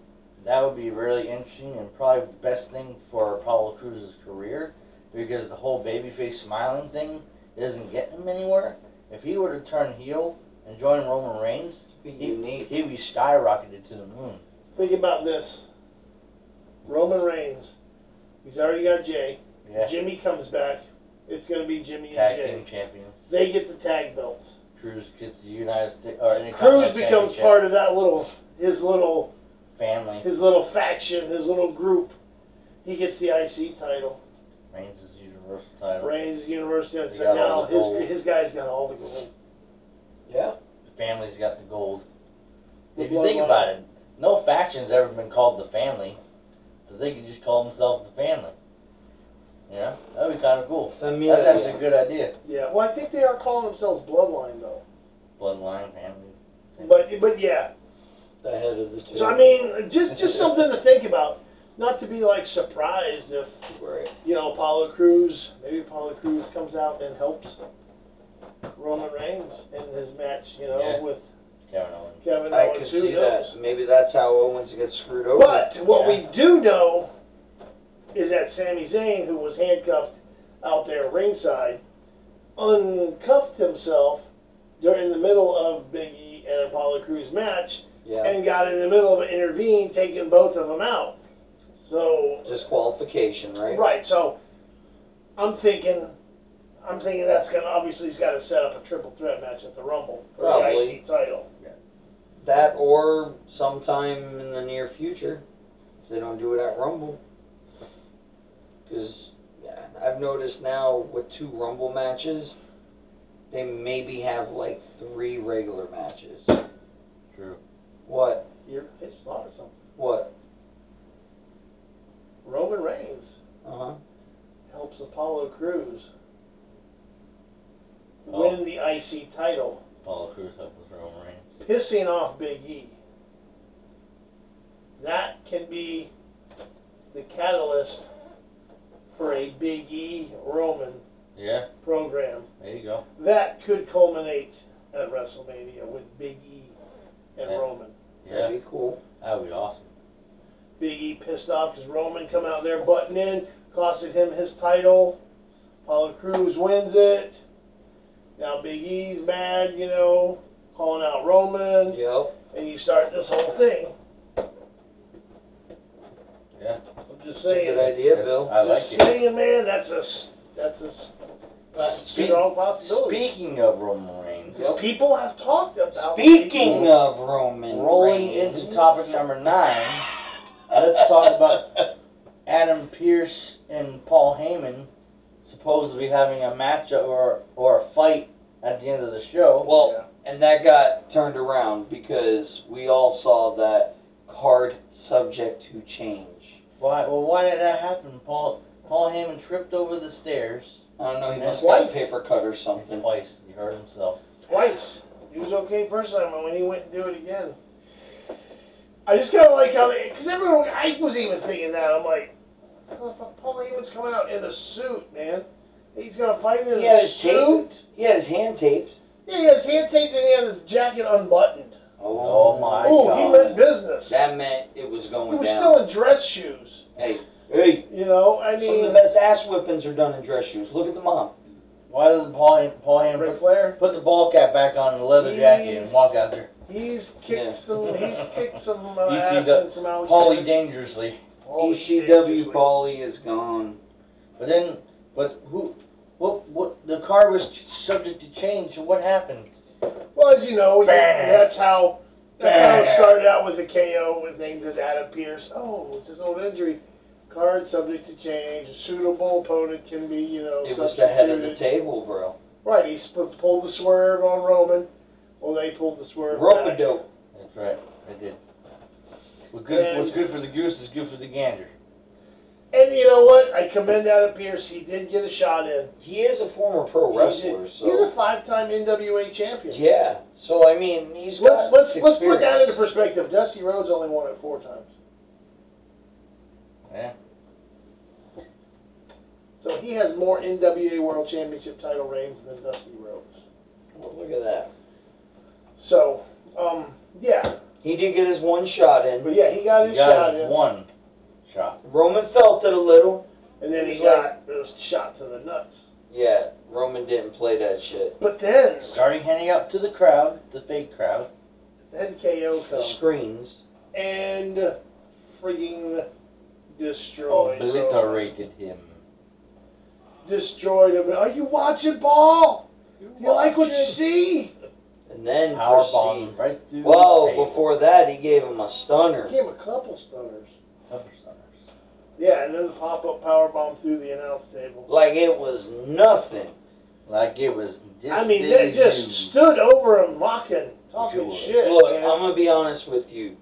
that would be really interesting and probably the best thing for Apollo Crews' career, because the whole babyface smiling thing isn't getting him anywhere. If he were to turn heel and join Roman Reigns, he'd be skyrocketed to the moon. Think about this. Roman Reigns, he's already got Jay. Yeah. Jimmy comes back. It's going to be Jimmy and Tag Jay. team champions. They get the tag belts. Crews gets the United States. Crews becomes part of that his little family, his little faction, his little group. He gets the IC title. Reigns is Universal title. Reigns is Universal title. So now his guy's got all the gold. Yeah. The family's got the gold. If you think about it, no faction's ever been called the family, so they could just call themselves the family. That'd be kind of cool. Familia. That's actually a good idea. Yeah, well, I think they are calling themselves Bloodline, though. Bloodline, family. But yeah. The head of the two. So, I mean, just something to think about. Not to be, surprised if, Apollo Crews comes out and helps Roman Reigns in his match, with Kevin Owens. I could see that. Maybe that's how Owens gets screwed over. But what we do know is that Sami Zayn, who was handcuffed out there ringside, uncuffed himself during the middle of Big E and Apollo Crews' match and got in the middle of it, intervened, taking both of them out. So disqualification, right? Right. So I'm thinking that's gonna obviously he's got to set up a triple threat match at the Rumble for the IC title. Yeah. That or sometime in the near future, if they don't do it at Rumble. Because I've noticed now with 2 Rumble matches, they maybe have 3 regular matches. True. What? I just thought of something. What? Roman Reigns helps Apollo Crews win the IC title. Apollo Crews helps Roman Reigns. Pissing off Big E. That can be the catalyst for a Big E Roman program. There you go. That could culminate at WrestleMania with Big E and Roman. Yeah. That'd be cool. That would be awesome. Big E pissed off because Roman come out there butting in, costed him his title. Apollo Crews wins it. Now Big E's mad, calling out Roman. Yep. And you start this whole thing. Yeah. I'm just saying. That's a good idea, Bill. I like just saying, man, that's that's a strong possibility. Speaking of Roman Reigns, Because people have talked about. Speaking of Roman rolling Reigns, into topic number 9, let's talk about Adam Pearce and Paul Heyman supposedly having a matchup or a fight at the end of the show. Well, and that got turned around because we all saw that card subject to change. Why? Well, why did that happen? Paul Heyman tripped over the stairs. I don't know, he And must have got a twice. paper cut or something. Twice. He hurt himself. Twice. He was okay first time, and when he went to do it again. I just kind of like how they, because everyone, I was even thinking that. I'm like, how the fuck, Paul Heyman's coming out in a suit, man. He's going to fight in He had a his suit. tape. He had his hand taped. Yeah, he had his hand taped and he had his jacket unbuttoned. Oh my Oh, God. he meant business. That meant it was going He was down. still in dress shoes. Hey, You know, I some of the mean, best ass whippings are done in dress shoes. Look at the mom. Why doesn't Paul Heyman Ric Flair, put the ball cap back on the leather jacket and walk out there? he's kicked Yeah. he's kicked some You see ass the and some out. Paulie dangerously. ECW Paulie is gone. But what the card was subject to change. So what happened? Well, as you know, that's how it started out with the KO with named as Adam Pearce. Oh, it's his old injury. Card subject to change. A suitable opponent can be, you know, It was the head of the substituted. table, bro. Right, he pulled the swerve on Roman. Well, they pulled the swerve back. Rope-a-dope. That's right. They did. What's good for the goose is good for the gander. And you know what? I commend Adam Pearce. He did get a shot in. He is a former pro wrestler, He's a so 5-time NWA champion. yeah. So I mean, he's Let's got put that into experience. perspective. Dusty Rhodes only won it 4 times. Yeah. So he has more NWA World Championship title reigns than Dusty Rhodes. Well, look at that. So, yeah. He did get his one shot in. But yeah, he got his He shot got in. one shot. Roman felt it a little. And then he He's got a shot to the nuts. Yeah, Roman didn't play that shit. But then, Starting handing out to the crowd, the fake crowd. then KO The comes screens. and frigging destroyed Roman. Obliterated him. Destroyed him. Are you watching, Paul? Do you like what you see? And then Power proceed. bomb right through Well, the table. before that, he gave him a stunner. He gave him a couple stunners. Upper stunners. Yeah, and then the pop-up power bomb through the announce table. Like it was nothing. Like it was just. I mean, they just stood over him mocking, talking Sure. shit. Look, man. I'm gonna be honest with you.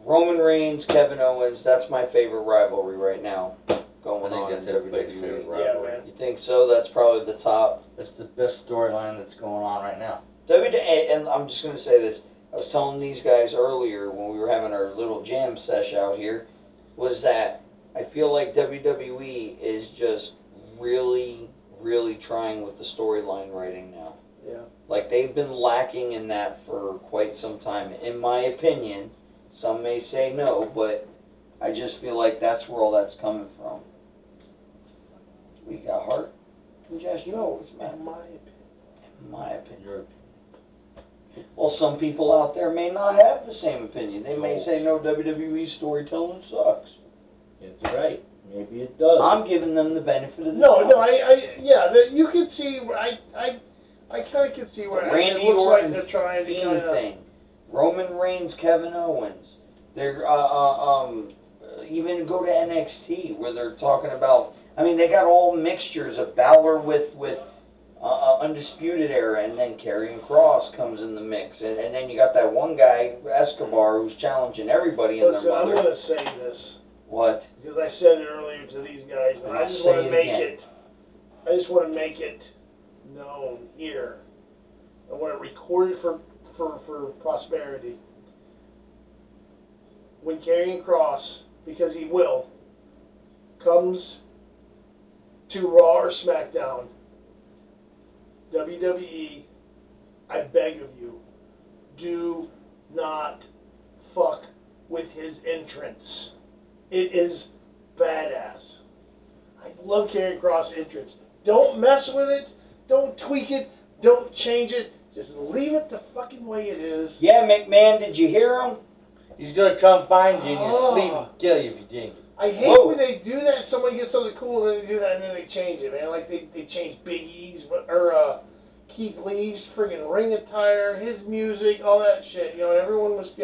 Roman Reigns, Kevin Owens, that's my favorite rivalry right now going I think on that's in everybody's WWE. favorite Yeah, rivalry. man. You think so? That's probably the top. That's the best storyline that's going on right now. And I'm just gonna say this. I was telling these guys earlier when we were having our little jam sesh out here, was that I feel like WWE is just really, really trying with the storyline writing now. Yeah. Like they've been lacking in that for quite some time, in my opinion. Some may say no, but I just feel like that's where all that's coming from. We got heart congestion. No, What's the matter? in my opinion. In my opinion. Your Well, some people out there may not have the same opinion. They may say no, WWE storytelling sucks. It's right. Maybe it does. I'm giving them the benefit of the No, doubt. no, you can see where I kind of can see where Randy it looks Orton like they're trying to Fiend kind of. thing. Roman Reigns, Kevin Owens. They're even go to NXT where they're talking about. I mean, they got all mixtures of Balor with Undisputed Era, and then Karrion Kross comes in the mix, and then you got that one guy Escobar who's challenging everybody and Listen, their I'm mother. going to say this What? because I said it earlier to these guys, and And I I'll just say want to it make again. it. I just want to make it known here. I want to record it for prosperity. When Karrion Kross, because he will, comes to Raw or SmackDown, WWE, I beg of you, do not fuck with his entrance. It is badass. I love Karrion Kross' entrance. Don't mess with it. Don't tweak it. Don't change it. Just leave it the fucking way it is. Yeah, McMahon, did you hear him? He's gonna come find you in your Oh. sleep and kill you if you drink it. I hate when they do that. Somebody gets something cool, and then they do that, and then they change it, man. Like they changed Big E's, or Keith Lee's friggin' ring attire, his music, all that shit. You know, everyone was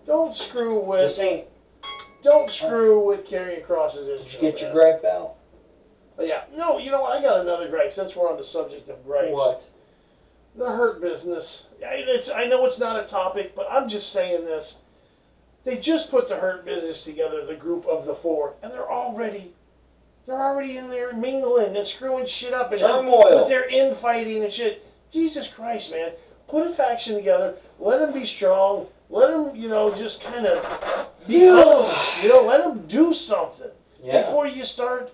don't screw with. This ain't. Don't screw with carrying crosses. Did you get your gripe out? Yeah. No, you know what? I got another gripe since we're on the subject of gripes. What? The Hurt Business. I know it's not a topic, but I'm just saying this. They just put the Hurt Business together, the group of the four, and they're already in there mingling and screwing shit up and turmoil with their infighting and shit. Jesus Christ, man! Put a faction together. Let them be strong. Let them, just kind of be humble. Let them do something before you start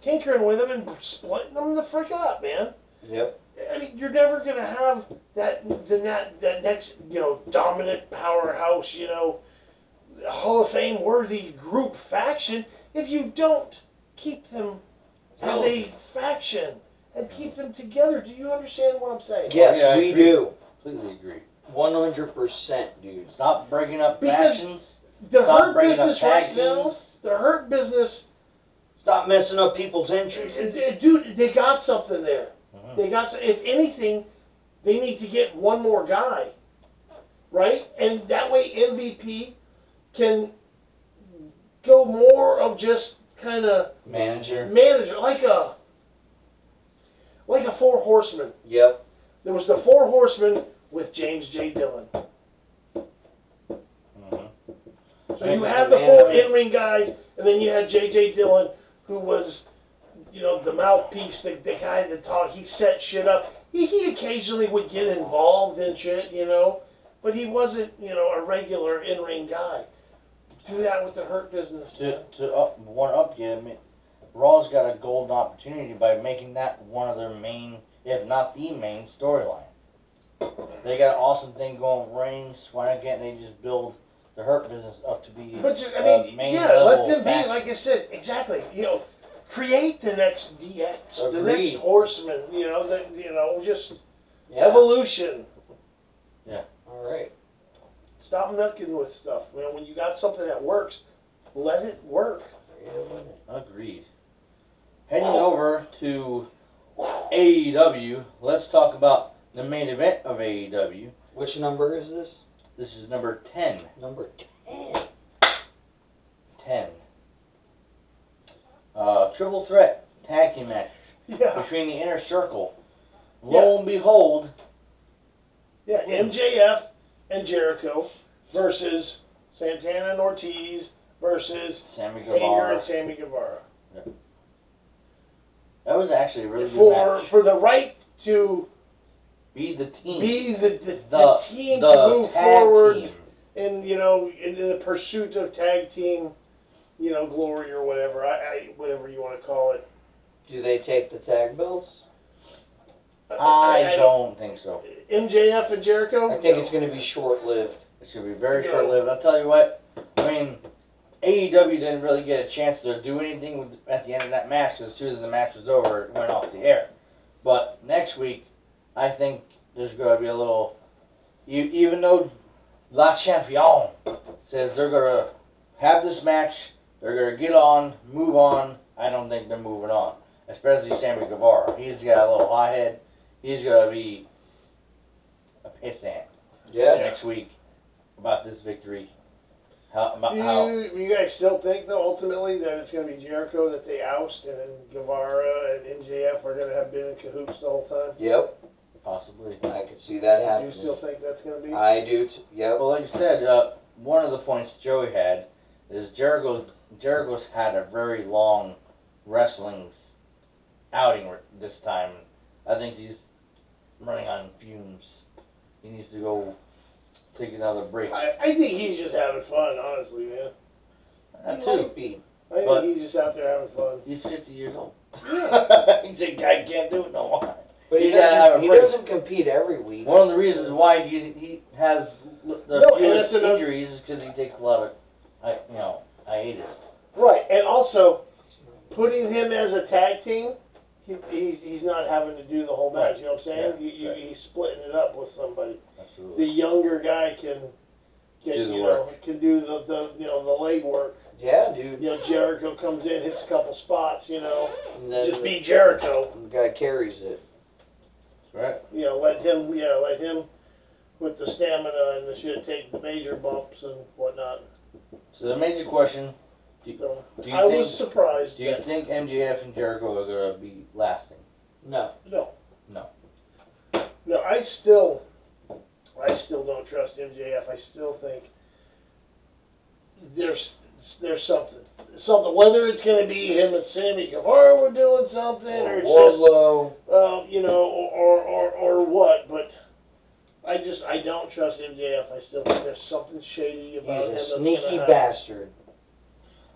tinkering with them and splitting them the frick up, man. Yep. I mean, you're never gonna have that next dominant powerhouse Hall of Fame worthy group faction if you don't keep them as a faction and keep them together. Do you understand what I'm saying? Yes, we do. Completely agree. 100%, dude. Stop breaking up factions. The Stop Hurt Business right now. teams. The Hurt Business. Stop messing up people's entrances. Dude, they got something there. They got. If anything, they need to get one more guy, right? And that way MVP can go more of just kind of manager, like a Four Horsemen. Yep. There was the Four Horsemen with James J. Dillon. So you had the four in-ring guys, and then you had J.J. Dillon, who was, the mouthpiece, the guy that talked. He set shit up. He occasionally would get involved in shit, but he wasn't, a regular in-ring guy. Do that with the Hurt Business. One up you, I mean, Raw's got a golden opportunity by making that one of their main, if not the main, storyline. They got an awesome thing going with Reigns. Why not they just build the Hurt Business up to be main level let them faction. be, like I said, exactly. Create the next DX, Agreed. the next Horseman. Just evolution. Yeah. All right. Stop mucking with stuff, man. When you got something that works, let it work. Agreed. Heading over to AEW, let's talk about the main event of AEW. Which number is this? This is number 10. Number 10. 10. Triple threat tag team match between the Inner Circle. Lo and behold. Yeah, MJF and Jericho versus Santana and Ortiz versus Sammy Hager Guevara. and Sammy Guevara. Yeah. That was actually a really good match. For the right to be the team. Be the team to move forward in the pursuit of tag team, glory or whatever. Whatever you want to call it. Do they take the tag belts? I don't think so. MJF and Jericho? I think it's going to be short-lived. It should be very short-lived. I'll tell you what. I mean, AEW didn't really get a chance to do anything at the end of that match because as soon as the match was over, it went off the air. But next week, I think there's going to be a little... Even though La Champion says they're going to have this match, they're going to get on, move on, I don't think they're moving on. Especially Sammy Guevara. He's got a little hothead. He's going to be a pissant next week about this victory. You guys still think, though, ultimately, that it's going to be Jericho that they oust, and then Guevara and MJF are going to have been in cahoots the whole time? Yep. Possibly. I could see that happening. You still think that's going to be? I do, yep. Well, like you said, one of the points Joey had is Jericho's had a very long wrestling outing this time. I think he's running on fumes. He needs to go take another break. I think he's just having fun, honestly, man. That He too. might be. I think he's just out there having fun. He's 50 years old. The guy can't do it no more. But he gotta doesn't compete every week. One of the reasons why he has the fewest injuries is because he takes a lot of, hiatus. Right, and also putting him as a tag team, he's not having to do the whole match. You know what I'm saying? Yeah, He's splitting it up with somebody. Absolutely. The younger guy can do the leg work. Yeah, dude. You know, Jericho comes in, hits a couple spots, you know. And then Just be Jericho. the guy carries it. Right. You know, let him with the stamina and the shit take the major bumps and whatnot. So the major question: So do you I think, was surprised. Do you think MJF and Jericho are gonna be lasting? No. No, I still don't trust MJF. I still think there's something. Whether it's going to be him and Sammy Guevara we're doing something, or it's Wardlow. just you know, or what. But I don't trust MJF. I still think there's something shady about He's him. a that's sneaky gonna happen. bastard.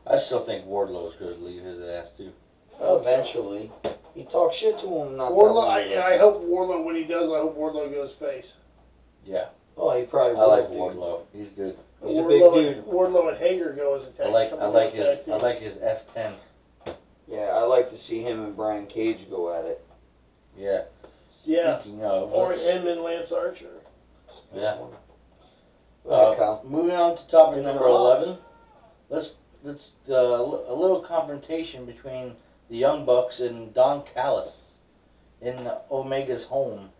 I still think Wardlow's gonna leave his ass too. Eventually. He talks shit to him, not Wardlow, that long ago. I hope Wardlow, when he does, I hope Wardlow goes face. Yeah, Oh, he probably I will, like dude. Wardlow. He's good. He's a big dude. Wardlow and Hager go as a tag. I like tag team. his F10. Yeah, I like to see him and Brian Cage go at it. Yeah. Yeah. Speaking of, Or let's- him and Lance Archer. Yeah. Kyle. Moving on to topic And number then Hobbs. 11. Let's a little confrontation between the Young Bucks and Don Callis in Omega's home.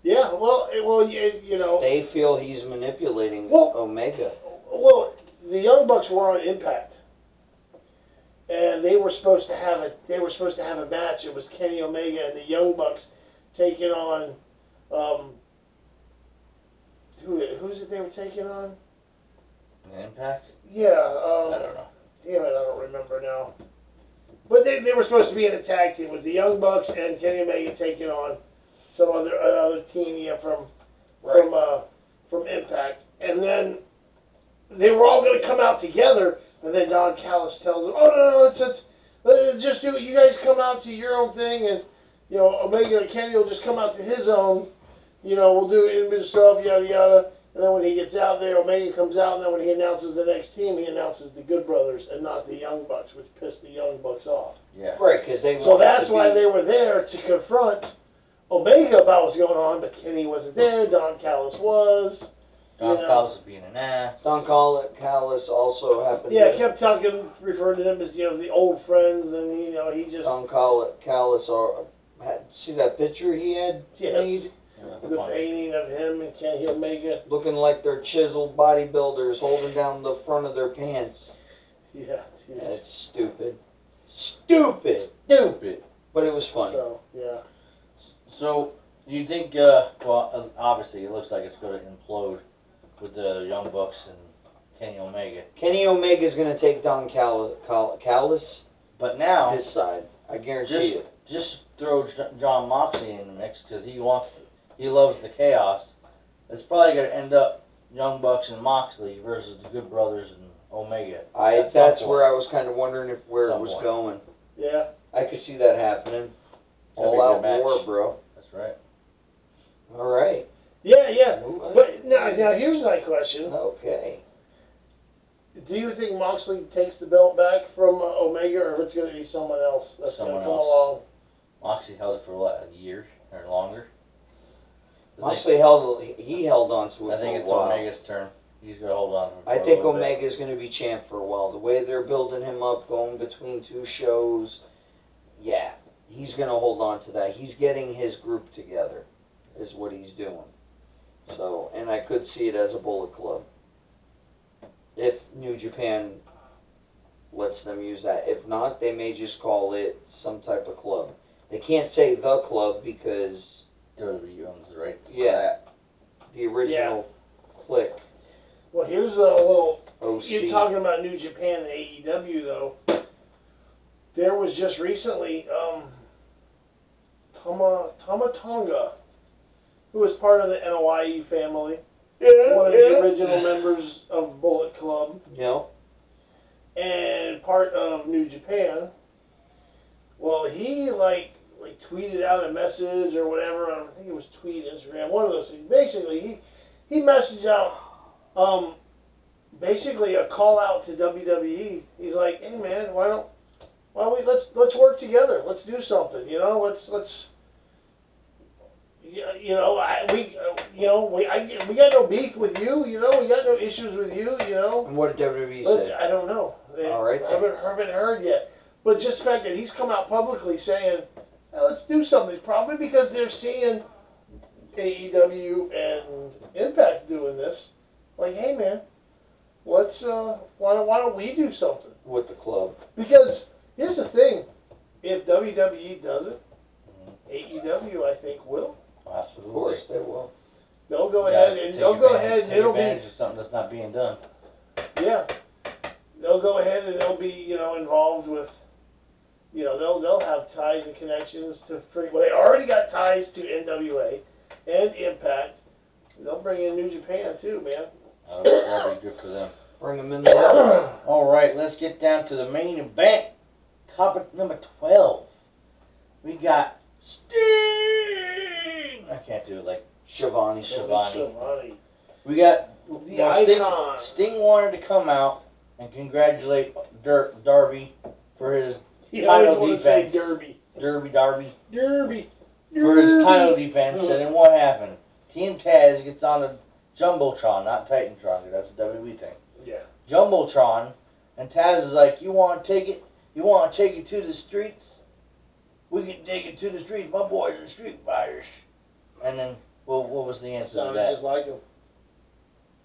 Yeah, you know, They feel he's manipulating Well- Omega. well, the Young Bucks were on Impact, and they were supposed to have a match. It was Kenny Omega and the Young Bucks taking on who's it they were taking on? Impact? Yeah, I don't know. damn it, I don't remember now. But they were supposed to be in a tag team. It was the Young Bucks and Kenny Omega taking on another team, yeah, from Impact. And then they were all going to come out together. And then Don Callis tells them, "Oh no, let's just do it. You guys come out to your own thing, and you know Omega and Kenny will just come out to his own. You know, we'll do intimate stuff, yada yada." And then when he gets out there, Omega comes out, and then when he announces the next team, he announces the Good Brothers and not the Young Bucks, which pissed the Young Bucks off. Yeah. Right, because they So that's why they were there to confront Omega about what's going on, but Kenny wasn't there. Don Callis was. Don Yeah. Callis is being an ass. Don Callis also happened Yeah, to... kept referring to them as, you know, the old friends, and, you know, he just... Don Callis, see that picture he had Yes. made? Yeah, The fine. painting of him and Kenny Omega. Looking like they're chiseled bodybuilders holding down the front of their pants. Yeah, dude. That's stupid. Stupid! Stupid. But it was funny. So, yeah. So, you think, obviously it looks like it's going to implode with the Young Bucks and Kenny Omega. Kenny Omega's going to take Don Callis But now, his side. I guarantee you. just throw John Moxley in the mix because he loves the chaos. It's probably going to end up Young Bucks and Moxley versus the Good Brothers and Omega. That's where I was kind of wondering where it was point. going. Yeah. I could see that happening. That'd be All a out good match. war, bro. That's right. All right. Yeah, yeah. But now here's my question. Okay. Do you think Moxley takes the belt back from Omega, or if it's going to be someone else that's going to Someone come else. along? Moxley held it for what, a year or longer? Moxley held on to it I think for it's a while. Omega's turn. He's going to hold on to it for I a think little bit. Omega's going to be champ for a while. The way they're building him up, going between two shows, yeah, he's going to hold on to that. He's getting his group together, is what he's doing. So, and I could see it as a Bullet Club. If New Japan lets them use that. If not, they may just call it some type of club. They can't say the club because WWE owns the rights to Yeah. that. the original clique, Well, here's a little... OC. You're talking about New Japan and AEW, though. There was just recently Tama Tonga, who was part of the NOIE family, one of the original members of Bullet Club, Yep. and part of New Japan. Well, he like tweeted out a message or whatever. I think it was tweet, Instagram, one of those things. Basically, he messaged out basically a call out to WWE. He's like, "Hey man, let's work together. Let's do something. You know, let's you know, we got no beef with you. You know, we got no issues with you. You know. And what did WWE say? I don't know. All right. I haven't heard yet. But just the fact that he's come out publicly saying, hey, let's do something, probably because they're seeing AEW and Impact doing this. Like, hey man, let's why don't we do something With the club. Because here's the thing, if WWE does it, AEW I think will. Absolutely. Of course they will. They'll go ahead and take it'll be advantage of something that's not being done. yeah. They'll go ahead and they'll be involved with. They'll have ties and connections to well, they already got ties to NWA and Impact. They'll bring in New Japan too, man. That'll be good for them. Bring them in there. All right, let's get down to the main event. Topic number 12. We got Sting. I can't do it like Shivani. We got The icon. Sting wanted to come out and congratulate Darby for his You always title want to say defense. Derby. Darby. For his title defense. And then what happened? Team Taz gets on the Jumbotron, not Titantron, because that's a WWE thing. Yeah. Jumbotron, and Taz is like, you want to take it? You want to take it to the streets? We can take it to the streets. My boys are street fighters. And then, well, what was the answer to Sounded that? just like him.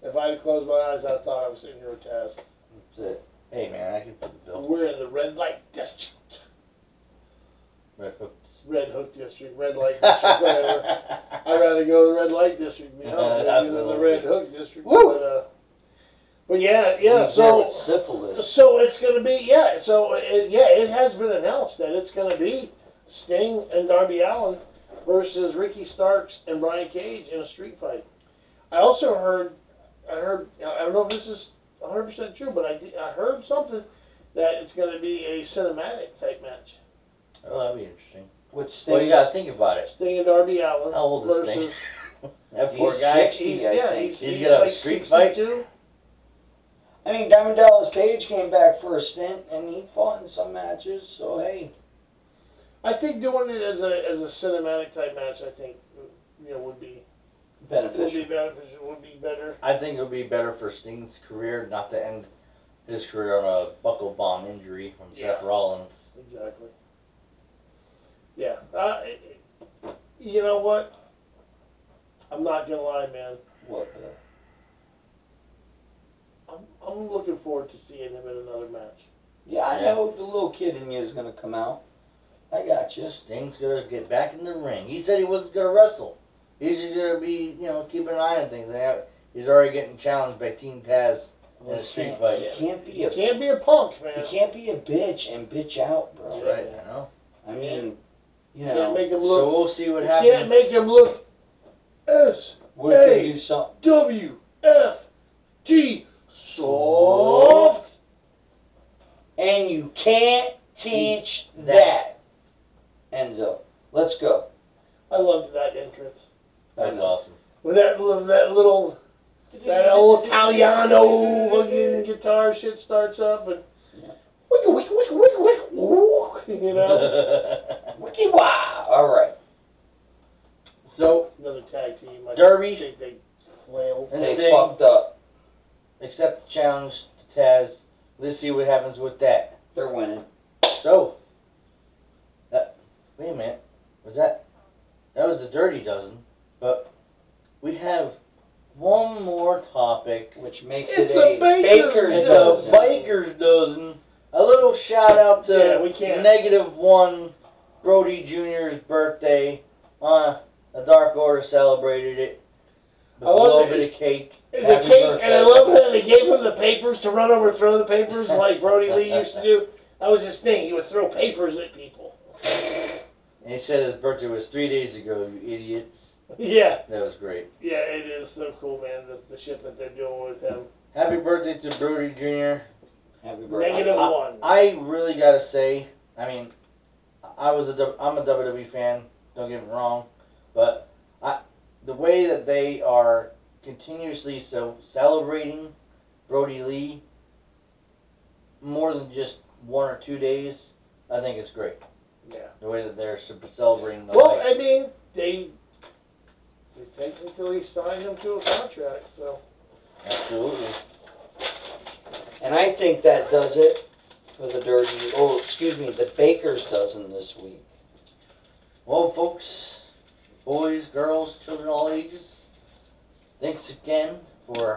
If I had closed my eyes, I thought I was sitting here with Taz. That's it. Hey man, I can fit the bill. We're in the red light district. Red Hook. Red Hook district, red light district, whatever. I'd rather go to the red light district, to be honest with you, than the red hook district. Woo! But yeah. He's there So with syphilis. So it's going to be it has been announced that it's going to be Sting and Darby Allin versus Ricky Starks and Brian Cage in a street fight. I also heard I don't know if this is 100% true, but I heard something that it's going to be a cinematic type match. Oh, that'd be interesting. With Sting. Well, you gotta think about it. Sting and Darby Allin. How old is Sting? That poor He's guy. 60, I think. He's gonna have a street fight? 62. I mean, Diamond Dallas Page came back for a stint, and he fought in some matches, so hey. I think doing it as a cinematic type match, I think, would be Beneficial. Would be better. I think it would be better for Sting's career not to end his career on a buckle bomb injury from Seth Rollins. Exactly. Yeah. You know what? I'm not gonna lie, man. What? I'm looking forward to seeing him in another match. Yeah, I know the little kid in you is going to come out. I got you. Sting's gonna get back in the ring. He said he wasn't gonna wrestle. He's just gonna be, keeping an eye on things. He's already getting challenged by Team Taz in a street fight. You can't be You can't be a punk, man. You can't be a bitch and bitch out, bro. That's right, I know. I mean, You can't make him look. So we'll see what you happens. can't make him look. what if they do something? WFT soft. And you can't teach that. Enzo, let's go. I loved that entrance. That was awesome. When that little Italiano fucking guitar shit starts up and wick, Wiki wow. All right. So another tag team. Darby They flailed. and They Sting fucked up. accept the challenge to Taz. Let's see what happens with that. They're winning. So, wait a minute. That was the Dirty Dozen, but we have one more topic. Which makes It's it a baker's It's dozen. a biker's dozen. A little shout out to we can't. -1 Brody Jr.'s birthday. The Dark Order celebrated it with I a love little it. bit of cake. The Happy cake, birthday. and I love how they gave him the papers to run over and throw the papers like Brody Lee used to do. That was his thing. He would throw papers at people. And he said his birthday was 3 days ago, you idiots. Yeah. That was great. Yeah, it is so cool, man, the shit that they're doing with him. Happy birthday to Brody Jr. Happy birthday. -1. I really gotta say, I mean, I'm a WWE fan, don't get me wrong, but the way that they are continuously celebrating Brody Lee more than just 1 or 2 days, I think it's great. Yeah. The way that they're celebrating the Well, life. I mean, they They technically signed him to a contract, so. Absolutely. And I think that does it for the the Baker's dozen this week. Well, folks, boys, girls, children, all ages, thanks again for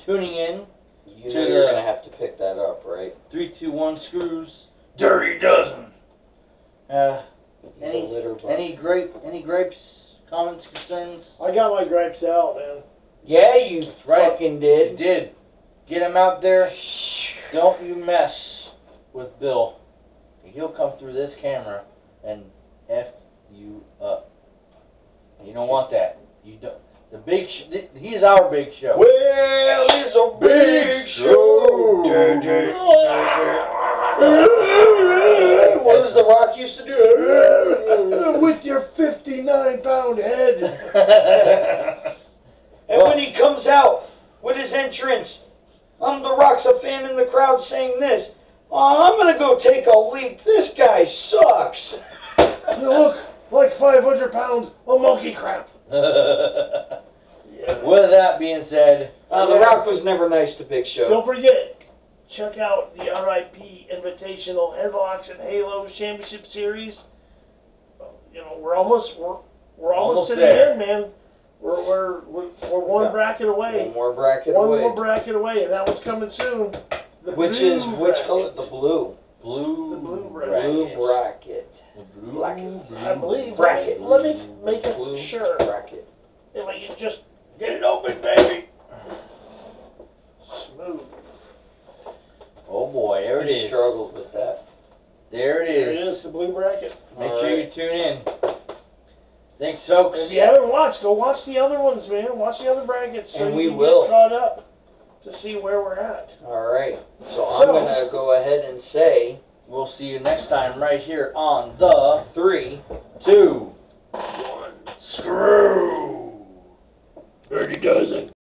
tuning in. You know you're gonna have to pick that up, right? 321 Screws Dirty Dozen. He's a litter bug. Any gripes, comments, concerns? I got my gripes out, man. Yeah, you fucking You did. did. Get him out there. Don't you mess with Bill. He'll come through this camera and F you up. You don't want that. You don't. The big. He's our big show. Well, it's a big show. What does The Rock used to do? With your 59-pound head. And when he comes out with his entrance, The Rock's a fan in the crowd saying this. Oh, I'm gonna go take a leak. This guy sucks. You look like 500 pounds of monkey crap. Yeah. With that being said, The Rock was never nice to Big Show. Don't forget, check out the RIP Invitational Headlocks and Halos Championship Series. You know, we're almost to the there. end, man. We're one bracket away. One more bracket One away. more bracket away, and that one's coming soon. The Which blue is which bracket. color? The blue. The blue bracket. Blue bracket. The blue Brackets. I believe. Brackets. Let me make it Blue sure. bracket. If I can just get it open, baby. Smooth. Oh boy, there it I is. struggled with that. There it There it is. is, the blue bracket. Make All sure right. you tune in. Thanks, folks. If you haven't watched, go watch the other ones, man. Watch the other brackets so And you we can will. get caught up to see where we're at. All right. So I'm So- gonna go ahead and say We'll see you next time right here on the 3, 2 1 Screw. Dirty Dozen.